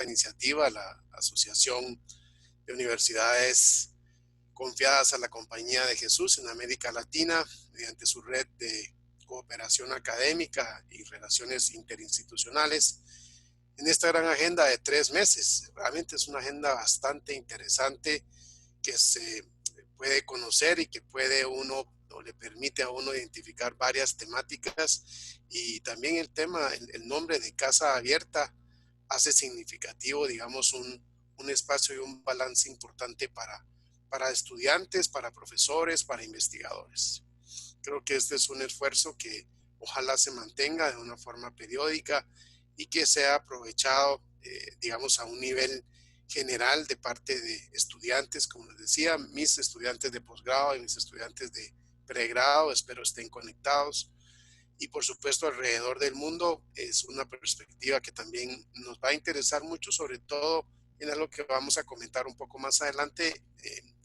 iniciativa, la Asociación de Universidades Confiadas a la Compañía de Jesús en América Latina, mediante su red de cooperación académica y relaciones interinstitucionales, en esta gran agenda de 3 meses. Realmente es una agenda bastante interesante que se puede conocer y que puede uno o le permite a uno identificar varias temáticas, y también el nombre de Casa Abierta hace significativo, digamos, un espacio y un balance importante para estudiantes, para profesores, para investigadores. Creo que este es un esfuerzo que ojalá se mantenga de una forma periódica y que sea aprovechado, digamos, a un nivel general de parte de estudiantes, como les decía, mis estudiantes de posgrado y mis estudiantes de pregrado, espero estén conectados. Y por supuesto alrededor del mundo es una perspectiva que también nos va a interesar mucho, sobre todo en algo que vamos a comentar un poco más adelante,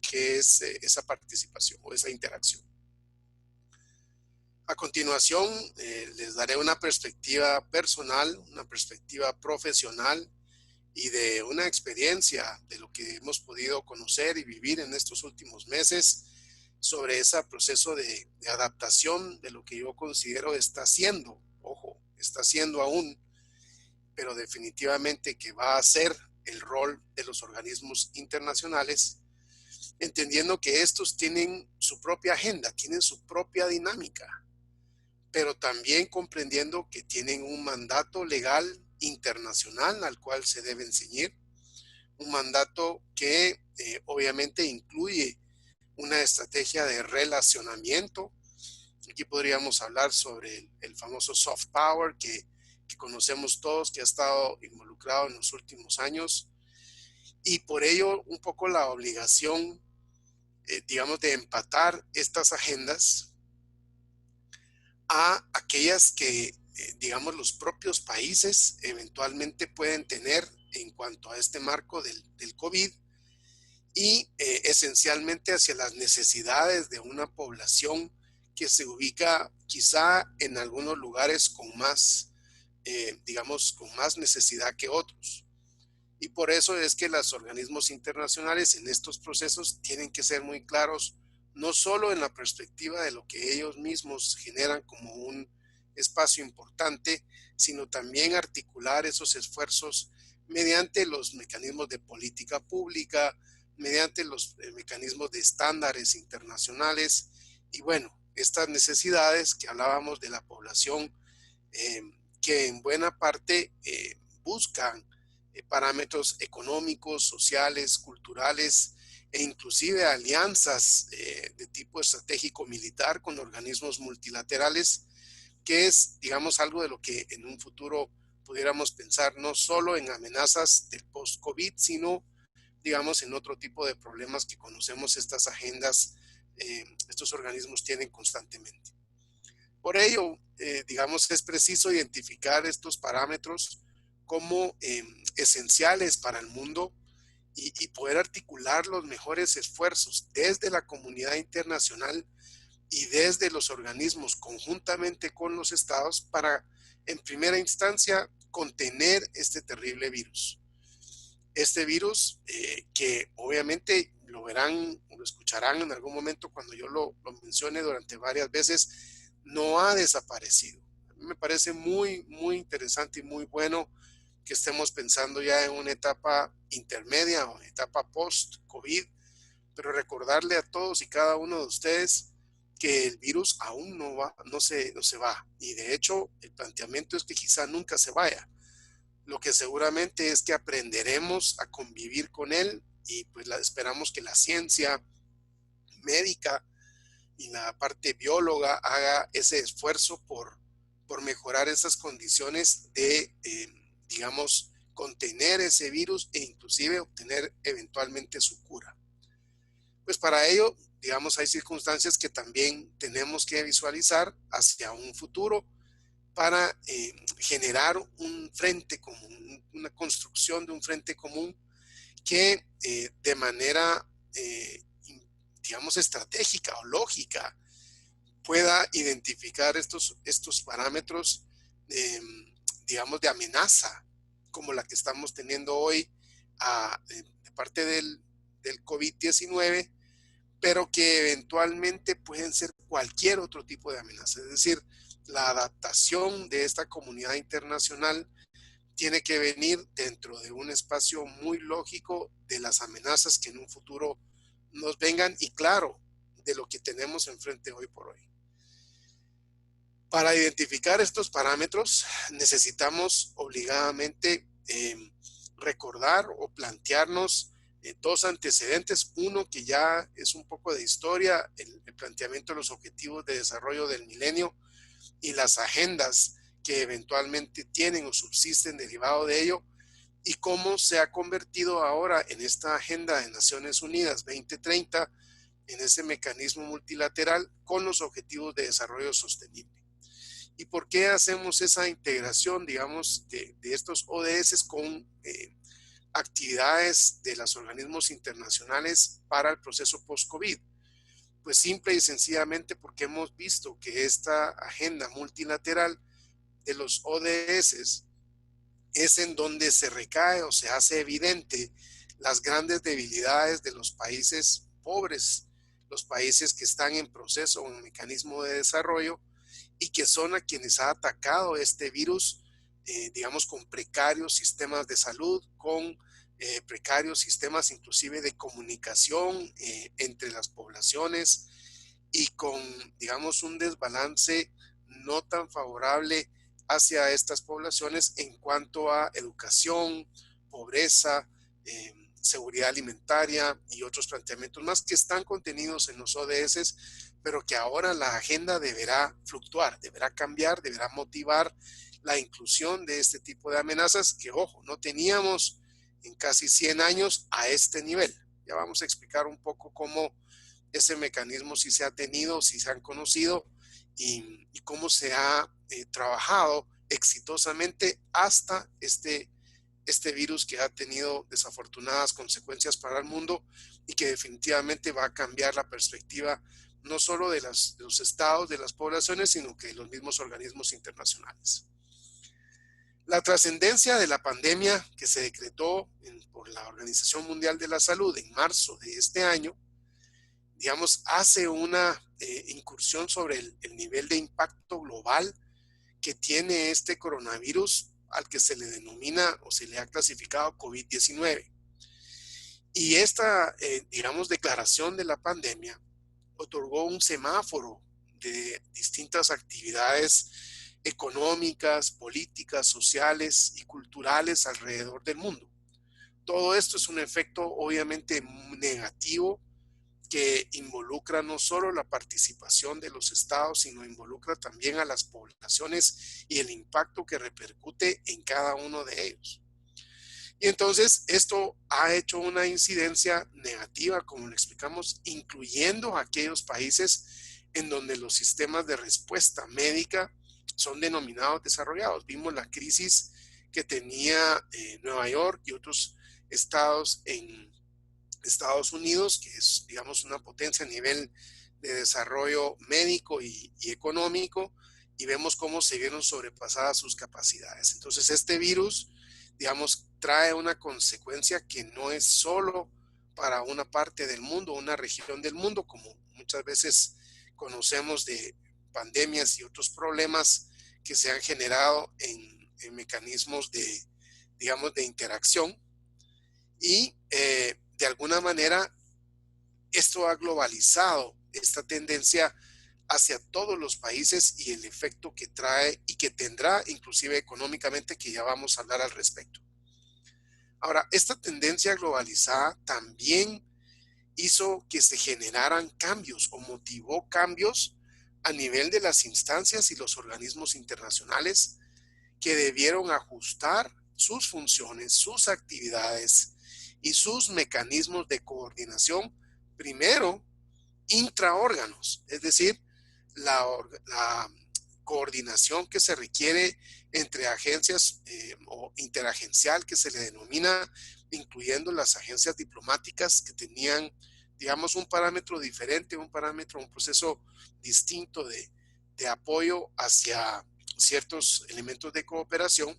que es esa participación o esa interacción. A continuación, les daré una perspectiva personal, una perspectiva profesional y de una experiencia de lo que hemos podido conocer y vivir en estos últimos meses sobre ese proceso de adaptación de lo que yo considero está siendo, ojo, está siendo aún, pero definitivamente que va a ser el rol de los organismos internacionales, entendiendo que estos tienen su propia agenda, tienen su propia dinámica, pero también comprendiendo que tienen un mandato legal internacional al cual se deben ceñir, un mandato que obviamente incluye una estrategia de relacionamiento. Aquí podríamos hablar sobre el famoso soft power que conocemos todos, que ha estado involucrado en los últimos años, y por ello un poco la obligación, digamos, de empatar estas agendas a aquellas que, digamos, los propios países eventualmente pueden tener en cuanto a este marco del COVID, y esencialmente hacia las necesidades de una población que se ubica quizá en algunos lugares con más, digamos, con más necesidad que otros. Y por eso es que los organismos internacionales en estos procesos tienen que ser muy claros, no solo en la perspectiva de lo que ellos mismos generan como un espacio importante, sino también articular esos esfuerzos mediante los mecanismos de política pública, mediante los mecanismos de estándares internacionales. Y bueno, estas necesidades que hablábamos de la población, eh, que en buena parte buscan parámetros económicos, sociales, culturales e inclusive alianzas de tipo estratégico militar con organismos multilaterales, que es, digamos, algo de lo que en un futuro pudiéramos pensar no solo en amenazas del post-COVID, sino, digamos, en otro tipo de problemas que conocemos estas agendas, estos organismos tienen constantemente. Por ello, digamos, es preciso identificar estos parámetros como esenciales para el mundo, y poder articular los mejores esfuerzos desde la comunidad internacional y desde los organismos conjuntamente con los estados para, en primera instancia, contener este terrible virus. Este virus que obviamente lo verán o lo escucharán en algún momento cuando yo lo mencione durante varias veces, no ha desaparecido. A mí me parece muy, muy interesante y muy bueno que estemos pensando ya en una etapa intermedia o etapa post-COVID, pero recordarle a todos y cada uno de ustedes que el virus aún no se va. Y de hecho, el planteamiento es que quizá nunca se vaya. Lo que seguramente es que aprenderemos a convivir con él, y pues esperamos que la ciencia médica y la parte bióloga haga ese esfuerzo por mejorar esas condiciones de, digamos, contener ese virus e inclusive obtener eventualmente su cura. Pues para ello, digamos, hay circunstancias que también tenemos que visualizar hacia un futuro para generar un frente común, una construcción de un frente común que de manera, digamos, estratégica o lógica pueda identificar estos parámetros, digamos, de amenaza como la que estamos teniendo hoy de parte del COVID-19, pero que eventualmente pueden ser cualquier otro tipo de amenaza. Es decir, la adaptación de esta comunidad internacional tiene que venir dentro de un espacio muy lógico de las amenazas que en un futuro nos vengan y claro, de lo que tenemos enfrente hoy por hoy. Para identificar estos parámetros necesitamos obligadamente recordar o plantearnos dos antecedentes. Uno que ya es un poco de historia, el planteamiento de los objetivos de desarrollo del milenio y las agendas que eventualmente tienen o subsisten derivado de ello, y cómo se ha convertido ahora en esta agenda de Naciones Unidas 2030, en ese mecanismo multilateral con los objetivos de desarrollo sostenible. ¿Y por qué hacemos esa integración, digamos, de estos ODS con actividades de los organismos internacionales para el proceso post-COVID? Pues simple y sencillamente porque hemos visto que esta agenda multilateral de los ODS es en donde se recae o se hace evidente las grandes debilidades de los países pobres, los países que están en proceso o en mecanismo de desarrollo y que son a quienes ha atacado este virus, digamos, con precarios sistemas de salud, con precarios sistemas inclusive de comunicación entre las poblaciones y con, digamos, un desbalance no tan favorable hacia estas poblaciones en cuanto a educación, pobreza, seguridad alimentaria y otros planteamientos más que están contenidos en los ODS, pero que ahora la agenda deberá fluctuar, deberá cambiar, deberá motivar la inclusión de este tipo de amenazas que, ojo, no teníamos en casi 100 años a este nivel. Ya vamos a explicar un poco cómo ese mecanismo sí se ha tenido, sí se han conocido y cómo se ha trabajado exitosamente hasta este virus que ha tenido desafortunadas consecuencias para el mundo y que definitivamente va a cambiar la perspectiva no solo de los estados, de las poblaciones, sino que de los mismos organismos internacionales. La trascendencia de la pandemia que se decretó por la Organización Mundial de la Salud en marzo de este año, digamos, hace una incursión sobre el nivel de impacto global que tiene este coronavirus al que se le denomina o se le ha clasificado COVID-19. Y esta, digamos, declaración de la pandemia otorgó un semáforo de distintas actividades económicas, políticas, sociales y culturales alrededor del mundo. Todo esto es un efecto obviamente negativo que involucra no solo la participación de los estados, sino involucra también a las poblaciones y el impacto que repercute en cada uno de ellos. Y entonces esto ha hecho una incidencia negativa, como lo explicamos, incluyendo aquellos países en donde los sistemas de respuesta médica son denominados desarrollados. Vimos la crisis que tenía Nueva York y otros estados en Estados Unidos, que es, digamos, una potencia a nivel de desarrollo médico y económico, y vemos cómo se vieron sobrepasadas sus capacidades. Entonces, este virus, digamos, trae una consecuencia que no es solo para una parte del mundo, una región del mundo, como muchas veces conocemos de pandemias y otros problemas que se han generado en mecanismos de, digamos, de interacción. Y de alguna manera esto ha globalizado esta tendencia hacia todos los países y el efecto que trae y que tendrá inclusive económicamente, que ya vamos a hablar al respecto. Ahora, esta tendencia globalizada también hizo que se generaran cambios o motivó cambios a nivel de las instancias y los organismos internacionales que debieron ajustar sus funciones, sus actividades y sus mecanismos de coordinación, primero intraórganos, es decir, la coordinación que se requiere entre agencias o interagencial que se le denomina, incluyendo las agencias diplomáticas que tenían, digamos, un parámetro diferente, un proceso distinto de apoyo hacia ciertos elementos de cooperación,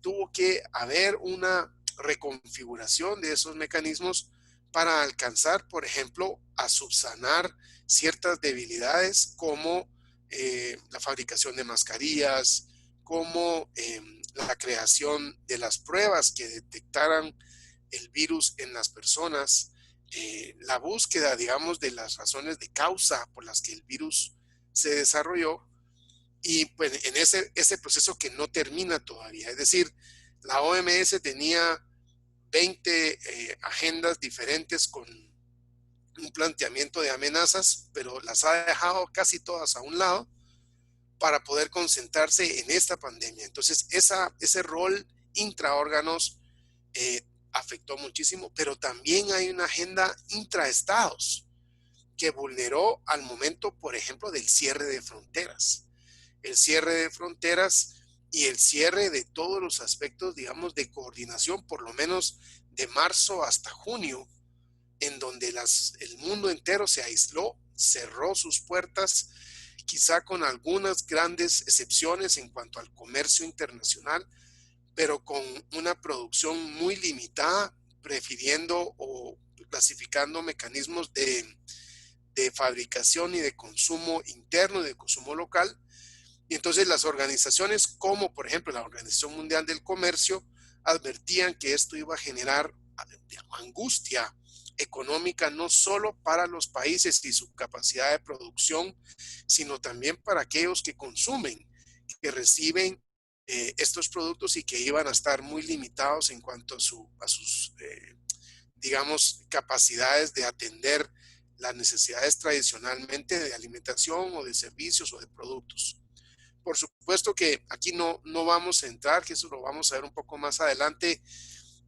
tuvo que haber una reconfiguración de esos mecanismos para alcanzar, por ejemplo, a subsanar ciertas debilidades como la fabricación de mascarillas, como la creación de las pruebas que detectaran el virus en las personas, la búsqueda, digamos, de las razones de causa por las que el virus se desarrolló, y pues en ese proceso que no termina todavía. Es decir, la OMS tenía 20 agendas diferentes con un planteamiento de amenazas, pero las ha dejado casi todas a un lado para poder concentrarse en esta pandemia. Entonces, ese rol intraórganos afectó muchísimo, pero también hay una agenda intraestados que vulneró al momento, por ejemplo, del cierre de fronteras. El cierre de fronteras y el cierre de todos los aspectos, digamos, de coordinación, por lo menos de marzo hasta junio, en donde el mundo entero se aisló, cerró sus puertas, quizá con algunas grandes excepciones en cuanto al comercio internacional, pero con una producción muy limitada, prefiriendo o clasificando mecanismos de fabricación y de consumo interno y de consumo local. Y entonces las organizaciones como por ejemplo la Organización Mundial del Comercio advertían que esto iba a generar angustia económica no solo para los países y su capacidad de producción, sino también para aquellos que consumen, que reciben estos productos y que iban a estar muy limitados en cuanto a sus, digamos, capacidades de atender las necesidades tradicionalmente de alimentación o de servicios o de productos. Por supuesto que aquí no vamos a entrar, que eso lo vamos a ver un poco más adelante,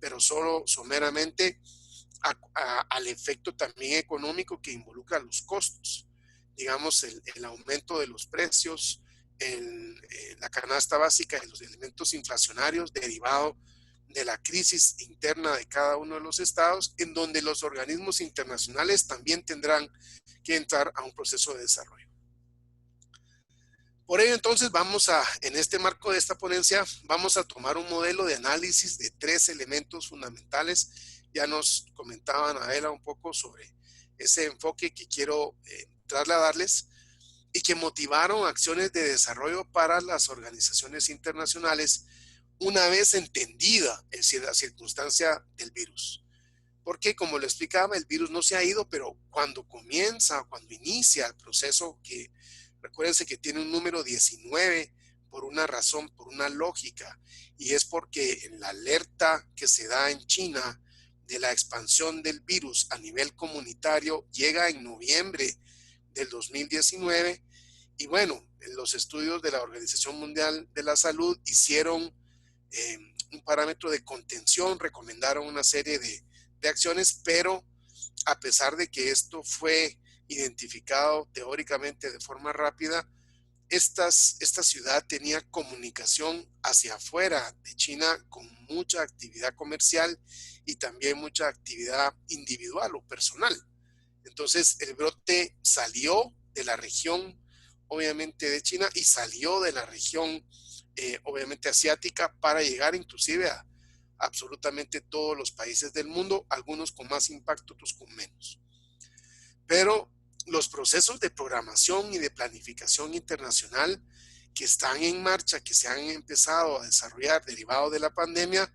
pero solo someramente al efecto también económico que involucra los costos. Digamos, el aumento de los precios, la canasta básica de los elementos inflacionarios derivado de la crisis interna de cada uno de los estados, en donde los organismos internacionales también tendrán que entrar a un proceso de desarrollo. Por ello, entonces, en este marco de esta ponencia, vamos a tomar un modelo de análisis de 3 elementos fundamentales. Ya nos comentaban Adela un poco sobre ese enfoque que quiero trasladarles y que motivaron acciones de desarrollo para las organizaciones internacionales una vez entendida la circunstancia del virus. Porque, como lo explicaba, el virus no se ha ido, pero cuando inicia el proceso, que recuérdense que tiene un número 19 por una razón, por una lógica, y es porque en la alerta que se da en China de la expansión del virus a nivel comunitario llega en noviembre del 2019, y bueno, los estudios de la Organización Mundial de la Salud hicieron un parámetro de contención, recomendaron una serie de acciones, pero a pesar de que esto fue identificado teóricamente de forma rápida, esta ciudad tenía comunicación hacia afuera de China con mucha actividad comercial y también mucha actividad individual o personal. Entonces el brote salió de la región, obviamente de China, y salió de la región, obviamente asiática, para llegar inclusive a absolutamente todos los países del mundo, algunos con más impacto, otros con menos. Pero los procesos de programación y de planificación internacional que están en marcha, que se han empezado a desarrollar derivado de la pandemia,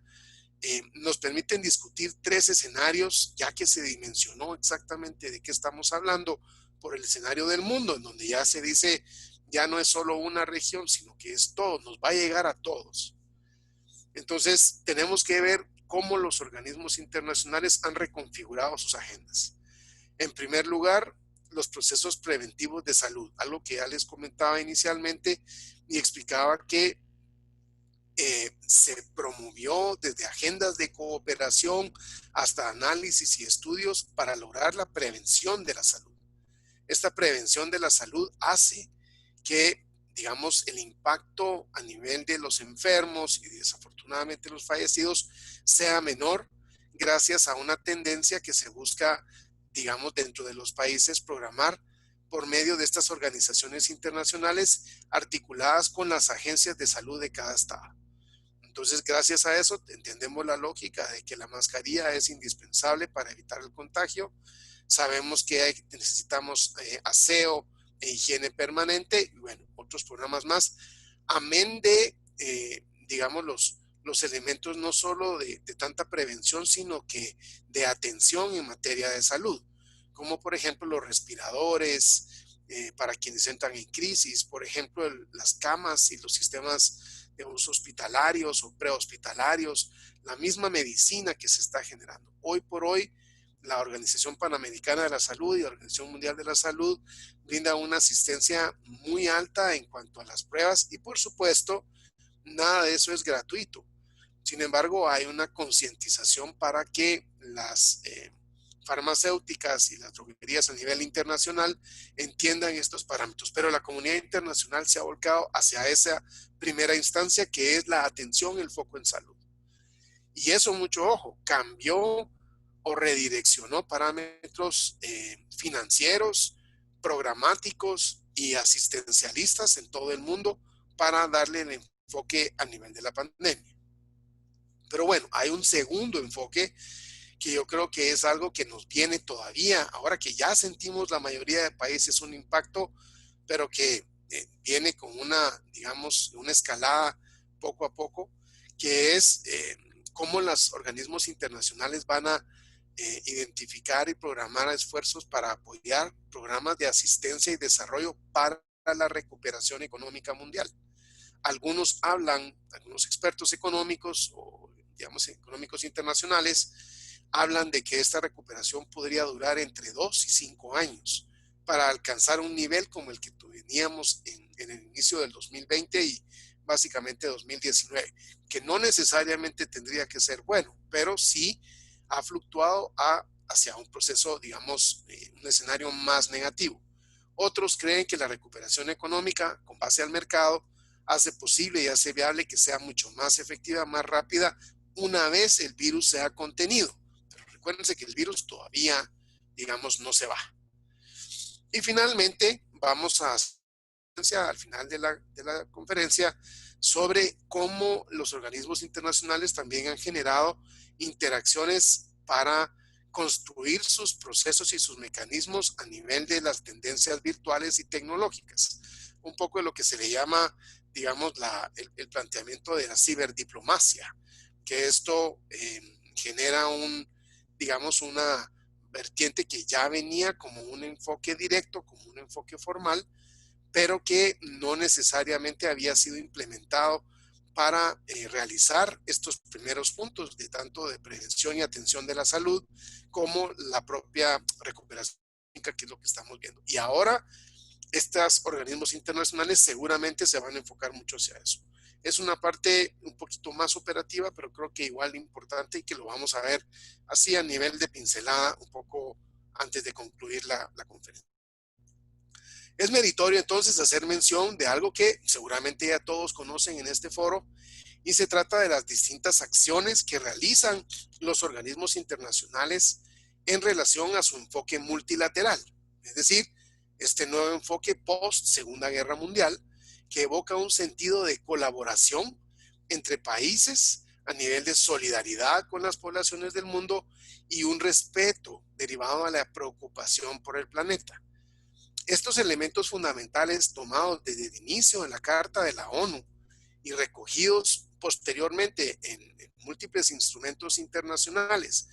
nos permiten discutir 3 escenarios, ya que se dimensionó exactamente de qué estamos hablando por el escenario del mundo, en donde ya se dice, ya no es solo una región, sino que es todo, nos va a llegar a todos. Entonces, tenemos que ver cómo los organismos internacionales han reconfigurado sus agendas. En primer lugar, los procesos preventivos de salud, algo que ya les comentaba inicialmente y explicaba que se promovió desde agendas de cooperación hasta análisis y estudios para lograr la prevención de la salud. Esta prevención de la salud hace que, digamos, el impacto a nivel de los enfermos y desafortunadamente los fallecidos sea menor gracias a una tendencia que se busca, digamos, dentro de los países programar por medio de estas organizaciones internacionales articuladas con las agencias de salud de cada estado. Entonces, gracias a eso, entendemos la lógica de que la mascarilla es indispensable para evitar el contagio. Sabemos que necesitamos aseo e higiene permanente y, bueno, otros programas más. Amén de, digamos, los elementos no solo de tanta prevención, sino que de atención en materia de salud, como por ejemplo los respiradores, para quienes entran en crisis, por ejemplo, las camas y los sistemas de uso hospitalarios o prehospitalarios, la misma medicina que se está generando. Hoy por hoy, la Organización Panamericana de la Salud y la Organización Mundial de la Salud brinda una asistencia muy alta en cuanto a las pruebas y, por supuesto, nada de eso es gratuito. Sin embargo, hay una concientización para que las farmacéuticas y las droguerías a nivel internacional entiendan estos parámetros. Pero la comunidad internacional se ha volcado hacia esa primera instancia que es la atención, el foco en salud. Y eso, mucho ojo, cambió o redireccionó parámetros financieros, programáticos y asistencialistas en todo el mundo para darle el enfoque a nivel de la pandemia. Pero bueno, hay un segundo enfoque que yo creo que es algo que nos viene todavía, ahora que ya sentimos la mayoría de países un impacto, pero que viene con una, digamos, una escalada poco a poco, que es cómo los organismos internacionales van a identificar y programar esfuerzos para apoyar programas de asistencia y desarrollo para la recuperación económica mundial. Algunos expertos económicos o digamos económicos internacionales hablan de que esta recuperación podría durar entre 2 y 5 años para alcanzar un nivel como el que teníamos en el inicio del 2020 y básicamente 2019, que no necesariamente tendría que ser bueno, pero sí ha fluctuado hacia un proceso, digamos, un escenario más negativo. Otros creen que la recuperación económica con base al mercado hace posible y hace viable que sea mucho más efectiva, más rápida, una vez el virus sea contenido. Pero recuérdense que el virus todavía, digamos, no se va. Y finalmente, vamos al final de la conferencia sobre cómo los organismos internacionales también han generado interacciones para construir sus procesos y sus mecanismos a nivel de las tendencias virtuales y tecnológicas. Un poco de lo que se le llama, digamos, el planteamiento de la ciberdiplomacia, que esto genera digamos, una vertiente que ya venía como un enfoque directo, como un enfoque formal, pero que no necesariamente había sido implementado para realizar estos primeros puntos de tanto de prevención y atención de la salud como la propia recuperación, que es lo que estamos viendo. Y ahora estos organismos internacionales seguramente se van a enfocar mucho hacia eso. Es una parte un poquito más operativa, pero creo que igual importante y que lo vamos a ver así a nivel de pincelada un poco antes de concluir la conferencia. Es meritorio entonces hacer mención de algo que seguramente ya todos conocen en este foro y se trata de las distintas acciones que realizan los organismos internacionales en relación a su enfoque multilateral. Es decir, este nuevo enfoque post Segunda Guerra Mundial que evoca un sentido de colaboración entre países a nivel de solidaridad con las poblaciones del mundo y un respeto derivado de la preocupación por el planeta. Estos elementos fundamentales tomados desde el inicio de la Carta de la ONU y recogidos posteriormente en múltiples instrumentos internacionales,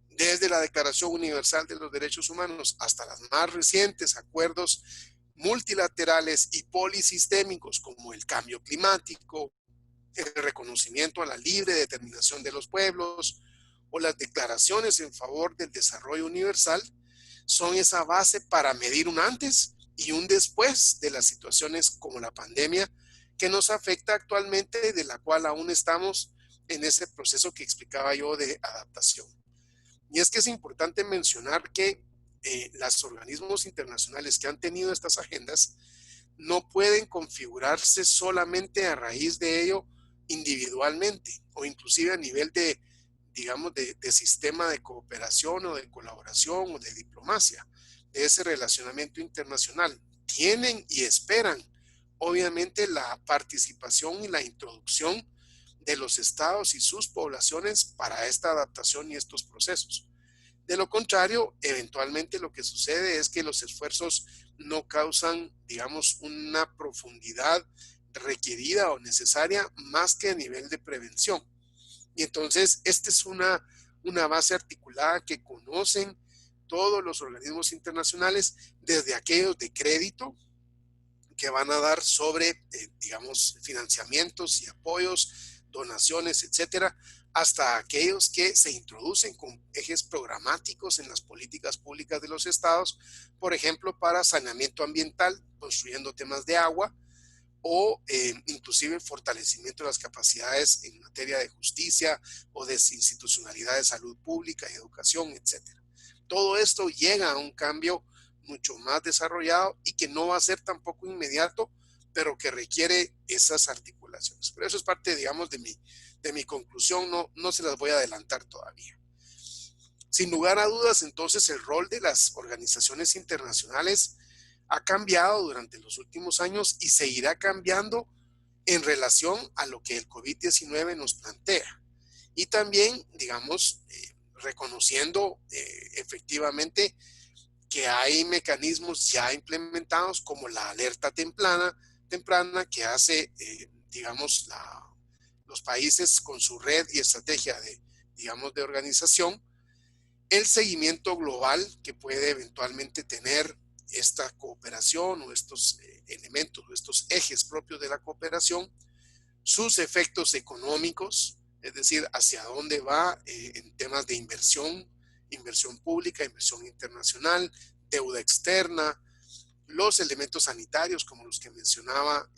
desde la Declaración Universal de los Derechos Humanos hasta los más recientes acuerdos multilaterales y polisistémicos como el cambio climático, el reconocimiento a la libre determinación de los pueblos o las declaraciones en favor del desarrollo universal, son esa base para medir un antes y un después de las situaciones como la pandemia que nos afecta actualmente, de la cual aún estamos en ese proceso que explicaba yo de adaptación. Y es que es importante mencionar que los organismos internacionales que han tenido estas agendas no pueden configurarse solamente a raíz de ello individualmente o inclusive a nivel de, digamos, de sistema de cooperación o de colaboración o de diplomacia, de ese relacionamiento internacional. Tienen y esperan, obviamente, la participación y la introducción de los estados y sus poblaciones para esta adaptación y estos procesos. De lo contrario, eventualmente lo que sucede es que los esfuerzos no causan, digamos, una profundidad requerida o necesaria más que a nivel de prevención. Y entonces, esta es una base articulada que conocen todos los organismos internacionales, desde aquellos de crédito que van a dar sobre, digamos, financiamientos y apoyos, donaciones, etcétera, hasta aquellos que se introducen con ejes programáticos en las políticas públicas de los estados, por ejemplo, para saneamiento ambiental, construyendo temas de agua, o inclusive el fortalecimiento de las capacidades en materia de justicia o de institucionalidad de salud pública y educación, etcétera. Todo esto llega a un cambio mucho más desarrollado y que no va a ser tampoco inmediato, pero que requiere esas articulaciones. Pero eso es parte, digamos, de mi conclusión, no se las voy a adelantar todavía. Sin lugar a dudas, entonces, el rol de las organizaciones internacionales ha cambiado durante los últimos años y seguirá cambiando en relación a lo que el COVID-19 nos plantea. Y también, digamos, reconociendo efectivamente que hay mecanismos ya implementados como la alerta temprana que hace, digamos, los países con su red y estrategia digamos, de organización, el seguimiento global que puede eventualmente tener esta cooperación o estos elementos, estos ejes propios de la cooperación, sus efectos económicos, es decir, hacia dónde va en temas de inversión pública, inversión internacional, deuda externa, los elementos sanitarios como los que mencionaba,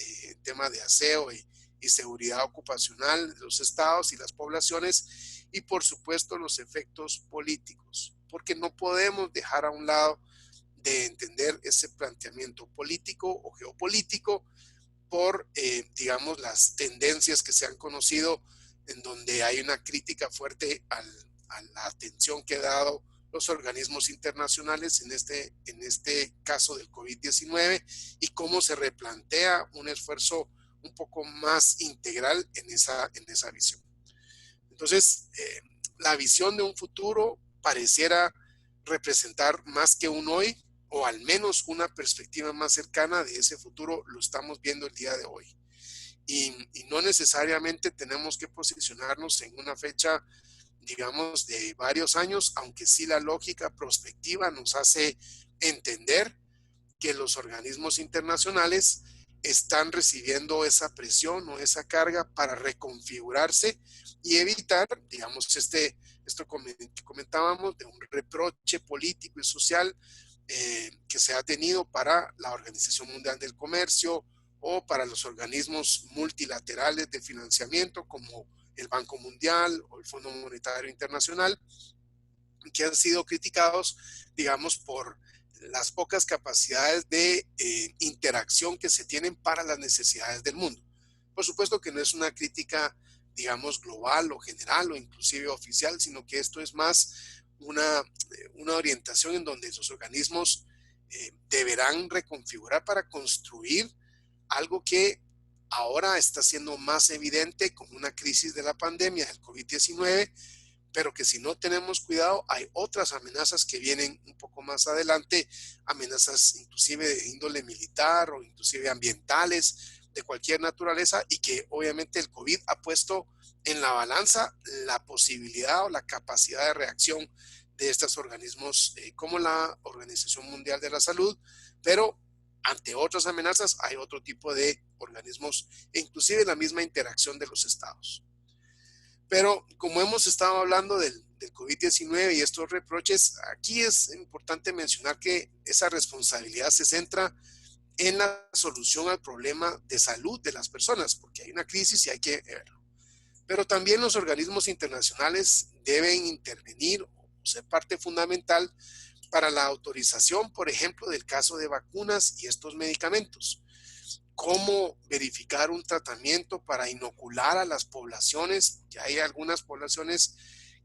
tema de aseo y seguridad ocupacional de los estados y las poblaciones, y por supuesto los efectos políticos, porque no podemos dejar a un lado de entender ese planteamiento político o geopolítico por, digamos, las tendencias que se han conocido en donde hay una crítica fuerte a la atención que ha dado los organismos internacionales en este caso del COVID-19 y cómo se replantea un esfuerzo un poco más integral en esa visión. Entonces, la visión de un futuro pareciera representar más que un hoy, o al menos una perspectiva más cercana de ese futuro lo estamos viendo el día de hoy. Y no necesariamente tenemos que posicionarnos en una fecha, digamos, de varios años, aunque sí la lógica prospectiva nos hace entender que los organismos internacionales están recibiendo esa presión o esa carga para reconfigurarse y evitar, digamos, esto que comentábamos de un reproche político y social que se ha tenido para la Organización Mundial del Comercio o para los organismos multilaterales de financiamiento como el Banco Mundial o el Fondo Monetario Internacional, que han sido criticados, digamos, por las pocas capacidades de interacción que se tienen para las necesidades del mundo. Por supuesto que no es una crítica, digamos, global o general o inclusive oficial, sino que esto es más una orientación en donde esos organismos deberán reconfigurar para construir algo que ahora está siendo más evidente con una crisis de la pandemia del COVID-19, pero que si no tenemos cuidado hay otras amenazas que vienen un poco más adelante, amenazas inclusive de índole militar o inclusive ambientales de cualquier naturaleza, y que obviamente el COVID ha puesto en la balanza la posibilidad o la capacidad de reacción de estos organismos como la Organización Mundial de la Salud, pero ante otras amenazas hay otro tipo de organismos e inclusive la misma interacción de los estados. Pero como hemos estado hablando del COVID-19 y estos reproches, aquí es importante mencionar que esa responsabilidad se centra en la solución al problema de salud de las personas, porque hay una crisis y hay que verlo. Pero también los organismos internacionales deben intervenir o ser parte fundamental para la autorización, por ejemplo, del caso de vacunas y estos medicamentos. Cómo verificar un tratamiento para inocular a las poblaciones, que hay algunas poblaciones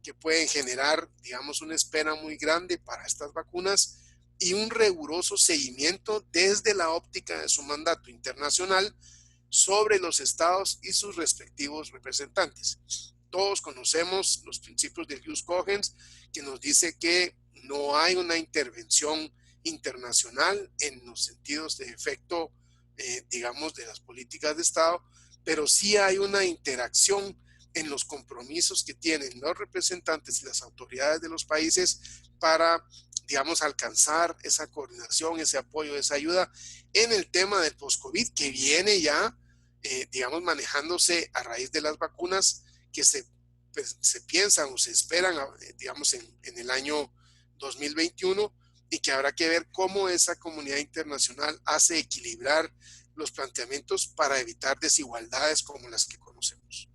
que pueden generar, digamos, una espera muy grande para estas vacunas, y un riguroso seguimiento desde la óptica de su mandato internacional sobre los estados y sus respectivos representantes. Todos conocemos los principios de Hughes-Cogens, que nos dice que no hay una intervención internacional en los sentidos de efecto, digamos, de las políticas de Estado, pero sí hay una interacción en los compromisos que tienen los representantes y las autoridades de los países para, digamos, alcanzar esa coordinación, ese apoyo, esa ayuda en el tema del post-COVID, que viene ya, digamos, manejándose a raíz de las vacunas que se piensan o se esperan, digamos, en el año 2021, y que habrá que ver cómo esa comunidad internacional hace equilibrar los planteamientos para evitar desigualdades como las que conocemos.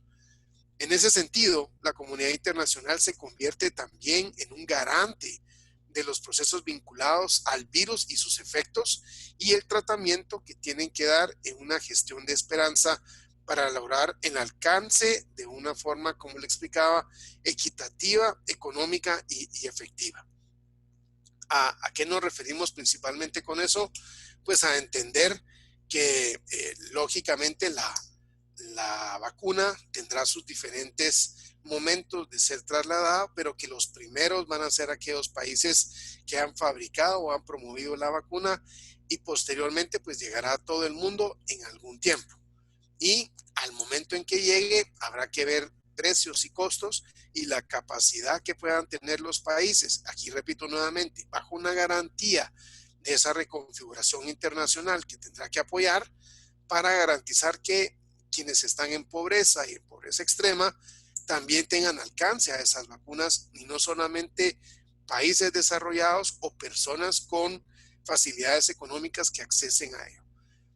En ese sentido, la comunidad internacional se convierte también en un garante de los procesos vinculados al virus y sus efectos y el tratamiento que tienen que dar en una gestión de esperanza para lograr el alcance de una forma, como le explicaba, equitativa, económica y efectiva. ¿A qué nos referimos principalmente con eso? Pues a entender que lógicamente la vacuna tendrá sus diferentes momentos de ser trasladada, pero que los primeros van a ser aquellos países que han fabricado o han promovido la vacuna, y posteriormente pues llegará a todo el mundo en algún tiempo. Y al momento en que llegue habrá que ver precios y costos y la capacidad que puedan tener los países. Aquí repito nuevamente, bajo una garantía de esa reconfiguración internacional que tendrá que apoyar para garantizar que quienes están en pobreza y en pobreza extrema también tengan alcance a esas vacunas, y no solamente países desarrollados o personas con facilidades económicas que accesen a ello.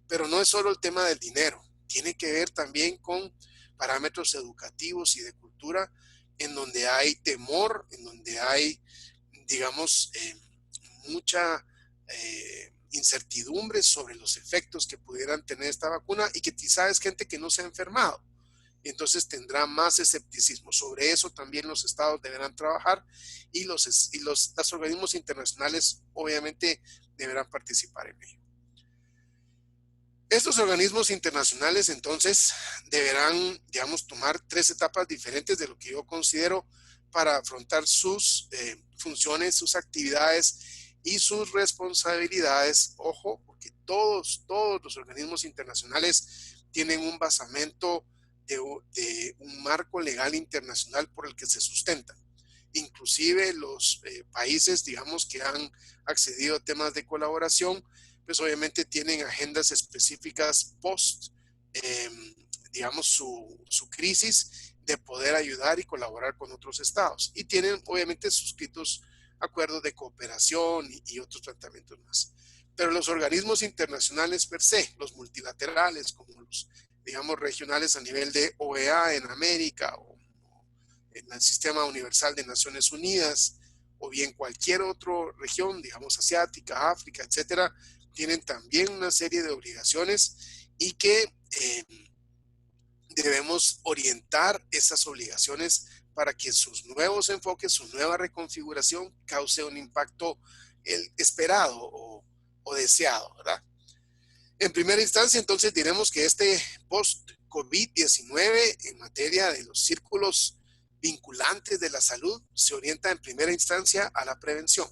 Pero no es solo el tema del dinero, tiene que ver también con parámetros educativos y de cultura, en donde hay temor, en donde hay, digamos, mucha incertidumbre sobre los efectos que pudieran tener esta vacuna, y que quizá es gente que no se ha enfermado. Entonces tendrá más escepticismo. Sobre eso también los estados deberán trabajar, y los organismos internacionales obviamente deberán participar en ello. Estos organismos internacionales entonces deberán, digamos, tomar 3 etapas diferentes de lo que yo considero para afrontar sus funciones, sus actividades y sus responsabilidades. Ojo, porque todos los organismos internacionales tienen un basamento de un marco legal internacional por el que se sustentan. Inclusive los países, digamos, que han accedido a temas de colaboración, pues obviamente tienen agendas específicas post, digamos, su crisis, de poder ayudar y colaborar con otros estados. Y tienen obviamente suscritos acuerdos de cooperación y otros tratamientos más. Pero los organismos internacionales per se, los multilaterales, como los, digamos, regionales a nivel de OEA en América, o en el Sistema Universal de Naciones Unidas, o bien cualquier otra región, digamos, asiática, África, etcétera, tienen también una serie de obligaciones, y que debemos orientar esas obligaciones para que sus nuevos enfoques, su nueva reconfiguración cause un impacto esperado o deseado, ¿verdad? En primera instancia, entonces, diremos que este post-COVID-19 en materia de los círculos vinculantes de la salud se orienta en primera instancia a la prevención.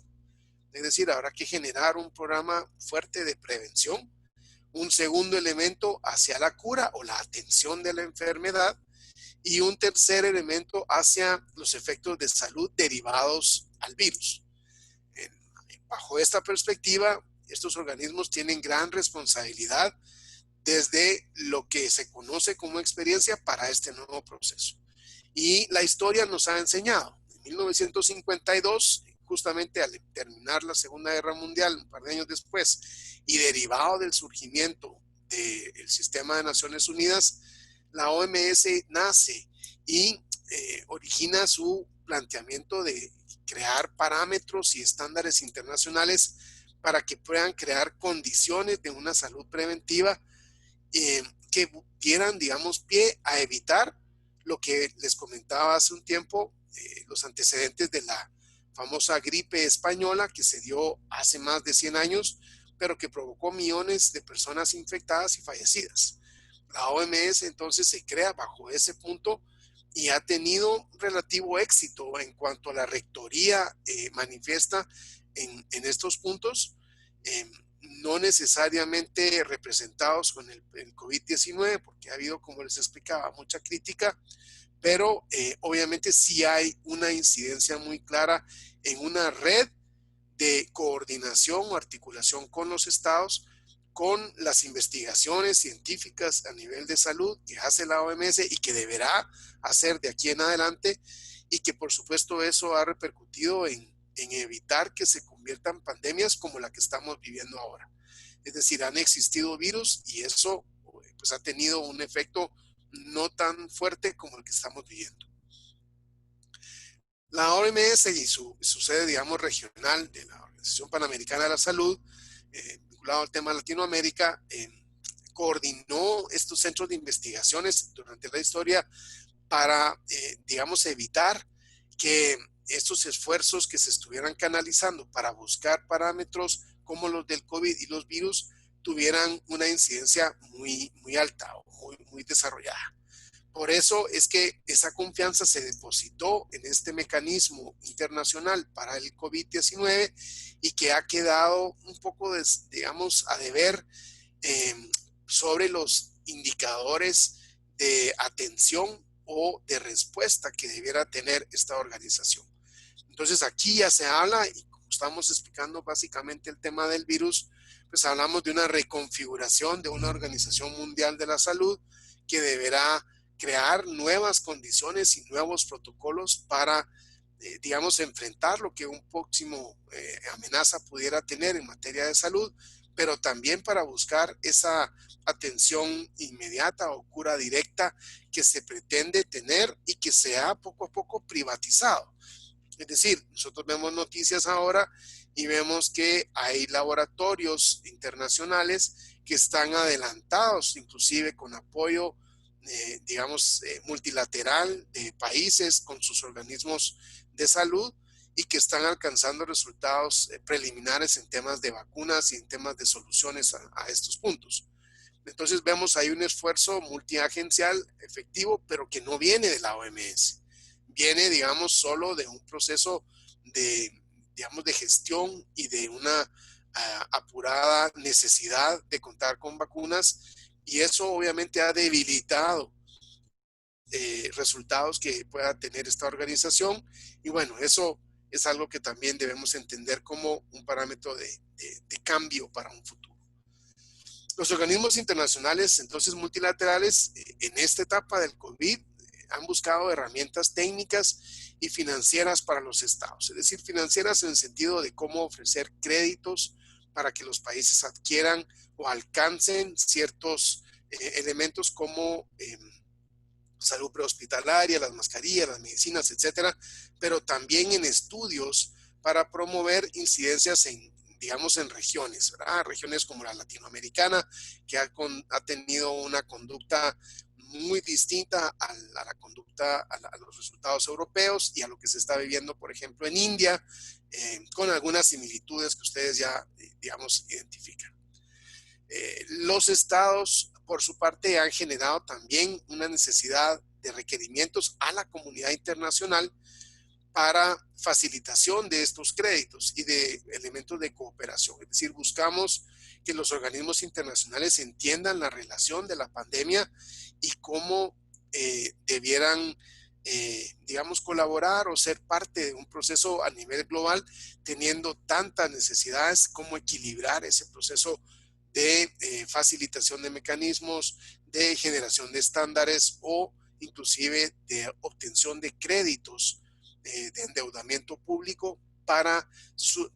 Es decir, habrá que generar un programa fuerte de prevención. Un segundo elemento hacia la cura o la atención de la enfermedad. Y un tercer elemento hacia los efectos de salud derivados al virus. Bajo esta perspectiva, estos organismos tienen gran responsabilidad desde lo que se conoce como experiencia para este nuevo proceso. Y la historia nos ha enseñado. En 1952, justamente al terminar la Segunda Guerra Mundial, un par de años después, y derivado del surgimiento del sistema de Naciones Unidas, la OMS nace y origina su planteamiento de crear parámetros y estándares internacionales para que puedan crear condiciones de una salud preventiva que dieran, digamos, pie a evitar lo que les comentaba hace un tiempo, los antecedentes de la famosa gripe española, que se dio hace más de 100 años, pero que provocó millones de personas infectadas y fallecidas. La OMS entonces se crea bajo ese punto y ha tenido relativo éxito en cuanto a la rectoría manifiesta en estos puntos, eh, no necesariamente representados con el COVID-19, porque ha habido, como les explicaba, mucha crítica, pero obviamente sí hay una incidencia muy clara en una red de coordinación o articulación con los estados, con las investigaciones científicas a nivel de salud que hace la OMS y que deberá hacer de aquí en adelante, y que por supuesto eso ha repercutido en evitar que se conviertan pandemias como la que estamos viviendo ahora. Es decir, han existido virus y eso pues ha tenido un efecto no tan fuerte como el que estamos viviendo. La OMS y su sede, digamos, regional de la Organización Panamericana de la Salud, vinculado al tema de Latinoamérica, coordinó estos centros de investigaciones durante la historia para, digamos, evitar que estos esfuerzos que se estuvieran canalizando para buscar parámetros como los del COVID y los virus tuvieran una incidencia muy alta o muy desarrollada. Por eso es que esa confianza se depositó en este mecanismo internacional para el COVID-19 y que ha quedado un poco, digamos, a deber sobre los indicadores de atención o de respuesta que debiera tener esta organización. Entonces aquí ya se habla, y como estamos explicando básicamente el tema del virus, pues hablamos de una reconfiguración de una Organización Mundial de la Salud que deberá crear nuevas condiciones y nuevos protocolos para, digamos, enfrentar lo que un próximo amenaza pudiera tener en materia de salud, pero también para buscar esa atención inmediata o cura directa que se pretende tener y que se ha poco a poco privatizado. Es decir, nosotros vemos noticias ahora y vemos que hay laboratorios internacionales que están adelantados, inclusive con apoyo, digamos, multilateral de países con sus organismos de salud, y que están alcanzando resultados preliminares en temas de vacunas y en temas de soluciones a estos puntos. Entonces vemos ahí un esfuerzo multiagencial efectivo, pero que no viene de la OMS. Viene, digamos, solo de un proceso de, digamos, de gestión y de una apurada necesidad de contar con vacunas, y eso obviamente ha debilitado resultados que pueda tener esta organización. Y bueno, eso es algo que también debemos entender como un parámetro de cambio para un futuro. Los organismos internacionales, entonces multilaterales, en esta etapa del COVID, han buscado herramientas técnicas y financieras para los estados, es decir, financieras en el sentido de cómo ofrecer créditos para que los países adquieran o alcancen ciertos elementos como salud prehospitalaria, las mascarillas, las medicinas, etcétera, pero también en estudios para promover incidencias en, digamos, en regiones, ¿verdad? Regiones como la latinoamericana, que ha tenido una conducta muy distinta a la conducta, a los resultados europeos y a lo que se está viviendo, por ejemplo, en India, con algunas similitudes que ustedes ya, digamos, identifican. Los estados, por su parte, han generado también una necesidad de requerimientos a la comunidad internacional para facilitación de estos créditos y de elementos de cooperación. Es decir, buscamos que los organismos internacionales entiendan la relación de la pandemia y cómo debieran, digamos, colaborar o ser parte de un proceso a nivel global, teniendo tantas necesidades, cómo equilibrar ese proceso de facilitación de mecanismos, de generación de estándares o inclusive de obtención de créditos de endeudamiento público para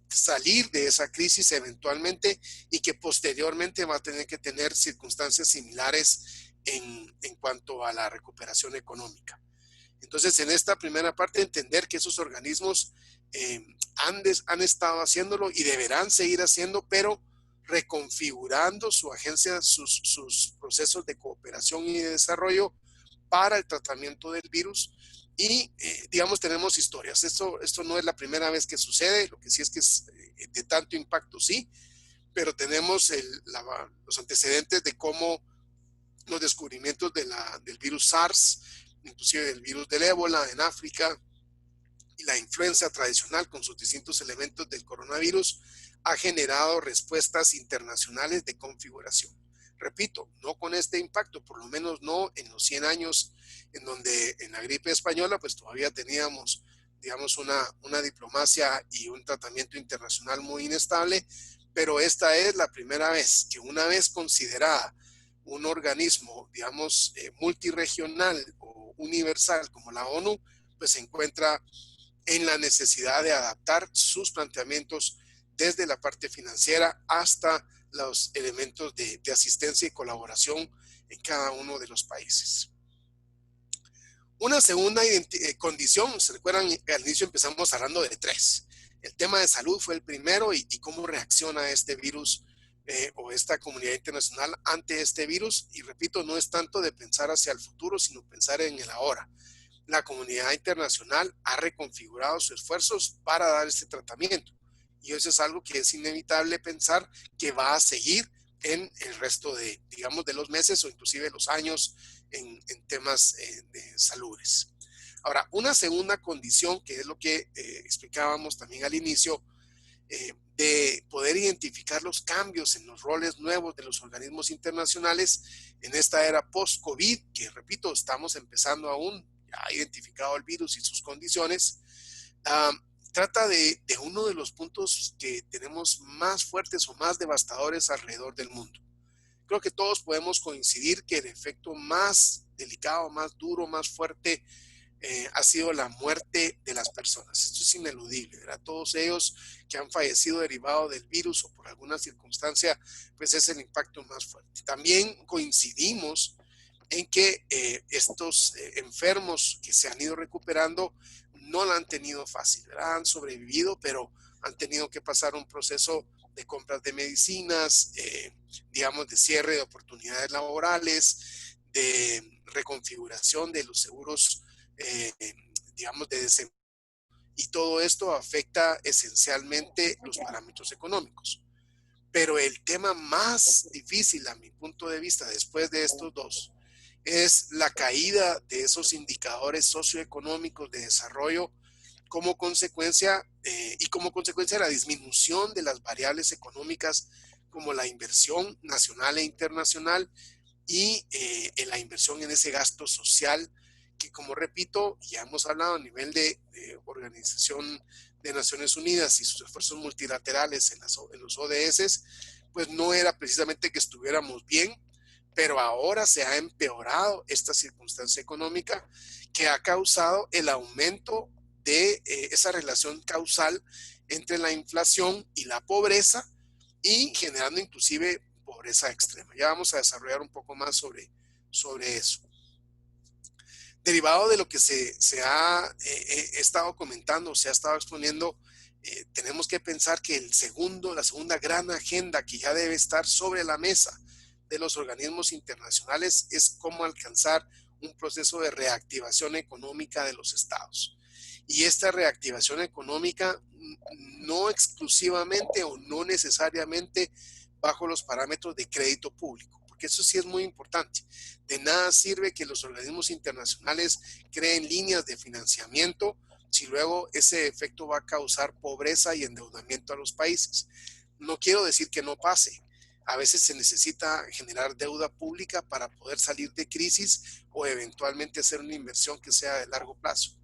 salir de esa crisis eventualmente, y que posteriormente va a tener que tener circunstancias similares en cuanto a la recuperación económica. Entonces, en esta primera parte, entender que esos organismos han estado haciéndolo y deberán seguir haciendo, pero reconfigurando su agencia, sus procesos de cooperación y de desarrollo para el tratamiento del virus. Y, digamos, tenemos historias. Esto no es la primera vez que sucede, lo que sí es que es de tanto impacto, sí, pero tenemos los antecedentes de cómo los descubrimientos del virus SARS, inclusive del virus del ébola en África, y la influenza tradicional con sus distintos elementos del coronavirus ha generado respuestas internacionales de configuración. Repito, no con este impacto, por lo menos no en los 100 años en donde en la gripe española pues todavía teníamos, digamos, una diplomacia y un tratamiento internacional muy inestable, pero esta es la primera vez que, una vez considerada un organismo, digamos, multirregional o universal como la ONU, pues se encuentra en la necesidad de adaptar sus planteamientos desde la parte financiera hasta los elementos de asistencia y colaboración en cada uno de los países. Una segunda condición, se recuerdan, al inicio empezamos hablando de tres. El tema de salud fue el primero y cómo reacciona este virus o esta comunidad internacional ante este virus. Y repito, no es tanto de pensar hacia el futuro, sino pensar en el ahora. La comunidad internacional ha reconfigurado sus esfuerzos para dar este tratamiento. Y eso es algo que es inevitable pensar que va a seguir en el resto de, digamos, de los meses o inclusive los años en temas de saludes. Ahora, una segunda condición, que es lo que explicábamos también al inicio, de poder identificar los cambios en los roles nuevos de los organismos internacionales en esta era post-COVID, que repito, estamos empezando aún, ya ha identificado el virus y sus condiciones, trata de uno de los puntos que tenemos más fuertes o más devastadores alrededor del mundo. Creo que todos podemos coincidir que el efecto más delicado, más duro, más fuerte ha sido la muerte de las personas. Esto es ineludible, ¿verdad? Todos ellos que han fallecido derivado del virus o por alguna circunstancia, pues es el impacto más fuerte. También coincidimos en que estos enfermos que se han ido recuperando no la han tenido fácil, ¿verdad? Han sobrevivido, pero han tenido que pasar un proceso de compras de medicinas, digamos, de cierre de oportunidades laborales, de reconfiguración de los seguros, digamos, de desempleo. Y todo esto afecta esencialmente los parámetros económicos. Pero el tema más difícil, a mi punto de vista, después de estos dos, es la caída de esos indicadores socioeconómicos de desarrollo como consecuencia y como consecuencia de la disminución de las variables económicas como la inversión nacional e internacional y en la inversión en ese gasto social que, como repito, ya hemos hablado a nivel de Organización de Naciones Unidas y sus esfuerzos multilaterales en los ODS, pues no era precisamente que estuviéramos bien, pero ahora se ha empeorado esta circunstancia económica que ha causado el aumento de esa relación causal entre la inflación y la pobreza y generando inclusive pobreza extrema. Ya vamos a desarrollar un poco más sobre eso. Derivado de lo que se ha estado comentando, se ha estado exponiendo, tenemos que pensar que la segunda gran agenda que ya debe estar sobre la mesa de los organismos internacionales es cómo alcanzar un proceso de reactivación económica de los estados. Y esta reactivación económica no exclusivamente o no necesariamente bajo los parámetros de crédito público, porque eso sí es muy importante. De nada sirve que los organismos internacionales creen líneas de financiamiento si luego ese efecto va a causar pobreza y endeudamiento a los países. No quiero decir que no pase. A veces se necesita generar deuda pública para poder salir de crisis o eventualmente hacer una inversión que sea de largo plazo.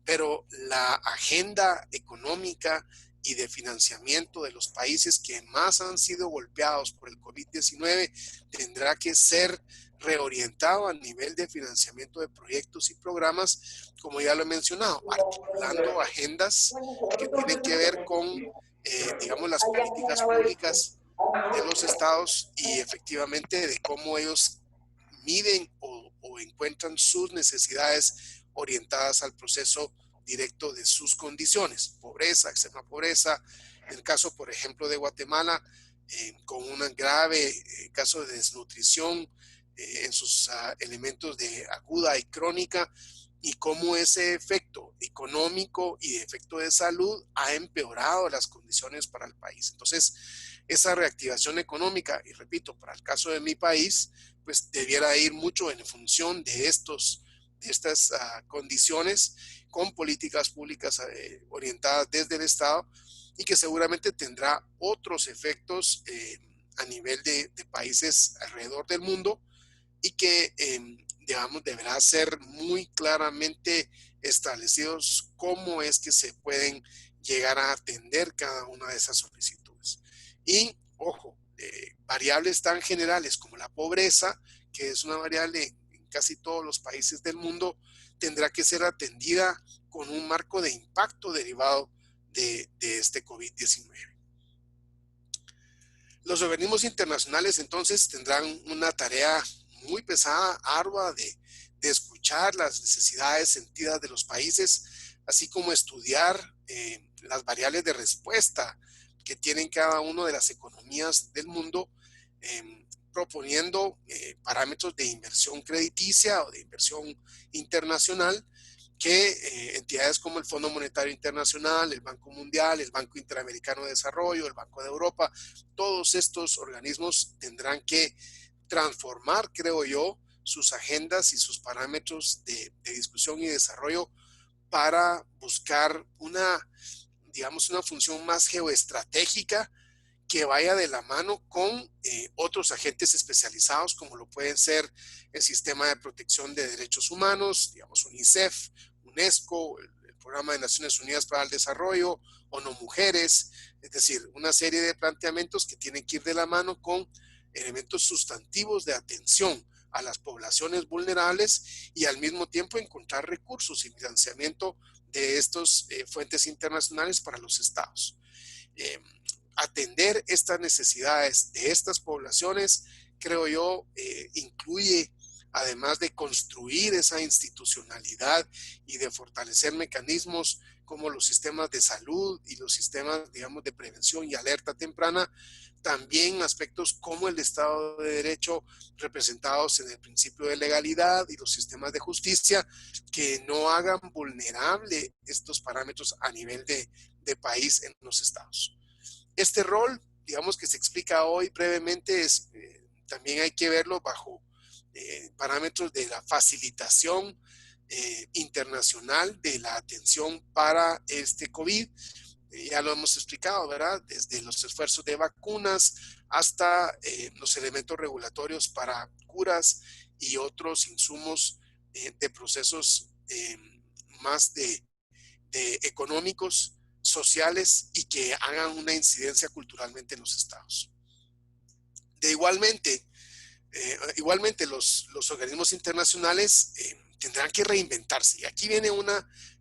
Pero la agenda económica y de financiamiento de los países que más han sido golpeados por el COVID-19 tendrá que ser reorientado a nivel de financiamiento de proyectos y programas, como ya lo he mencionado, articulando agendas que tienen que ver con, digamos, las políticas públicas de los estados y efectivamente de cómo ellos miden o encuentran sus necesidades orientadas al proceso directo de sus condiciones, pobreza, extrema pobreza. En el caso, por ejemplo, de Guatemala, con un grave caso de desnutrición en sus elementos de aguda y crónica, y cómo ese efecto económico y de efecto de salud ha empeorado las condiciones para el país. Entonces, esa reactivación económica, y repito, para el caso de mi país, pues debiera ir mucho en función de estas condiciones, con políticas públicas orientadas desde el Estado, y que seguramente tendrá otros efectos a nivel de países alrededor del mundo, y que, digamos, deberá ser muy claramente establecidos cómo es que se pueden llegar a atender cada una de esas solicitudes. Y, ojo, variables tan generales como la pobreza, que es una variable en casi todos los países del mundo, tendrá que ser atendida con un marco de impacto derivado de este COVID-19. Los organismos internacionales entonces tendrán una tarea muy pesada, ardua, de escuchar las necesidades sentidas de los países, así como estudiar las variables de respuesta que tienen cada una de las economías del mundo, proponiendo parámetros de inversión crediticia o de inversión internacional que entidades como el Fondo Monetario Internacional, el Banco Mundial, el Banco Interamericano de Desarrollo, el Banco de Europa, todos estos organismos tendrán que transformar, creo yo, sus agendas y sus parámetros de discusión y desarrollo para buscar digamos, una función más geoestratégica que vaya de la mano con otros agentes especializados, como lo pueden ser el Sistema de Protección de Derechos Humanos, digamos UNICEF, UNESCO, el Programa de Naciones Unidas para el Desarrollo, ONU Mujeres, es decir, una serie de planteamientos que tienen que ir de la mano con elementos sustantivos de atención a las poblaciones vulnerables, y al mismo tiempo encontrar recursos y financiamiento de estas fuentes internacionales para los estados. Atender estas necesidades de estas poblaciones, creo yo, incluye, además de construir esa institucionalidad y de fortalecer mecanismos como los sistemas de salud y los sistemas, digamos, de prevención y alerta temprana, también aspectos como el Estado de Derecho, representados en el principio de legalidad, y los sistemas de justicia, que no hagan vulnerable estos parámetros a nivel de país en los estados. Este rol, digamos, que se explica hoy brevemente, también hay que verlo bajo parámetros de la facilitación internacional de la atención para este COVID. Ya lo hemos explicado, ¿verdad? Desde los esfuerzos de vacunas hasta los elementos regulatorios para curas y otros insumos de procesos más de económicos, sociales, y que hagan una incidencia culturalmente en los estados. Igualmente los organismos internacionales tendrán que reinventarse. Y aquí viene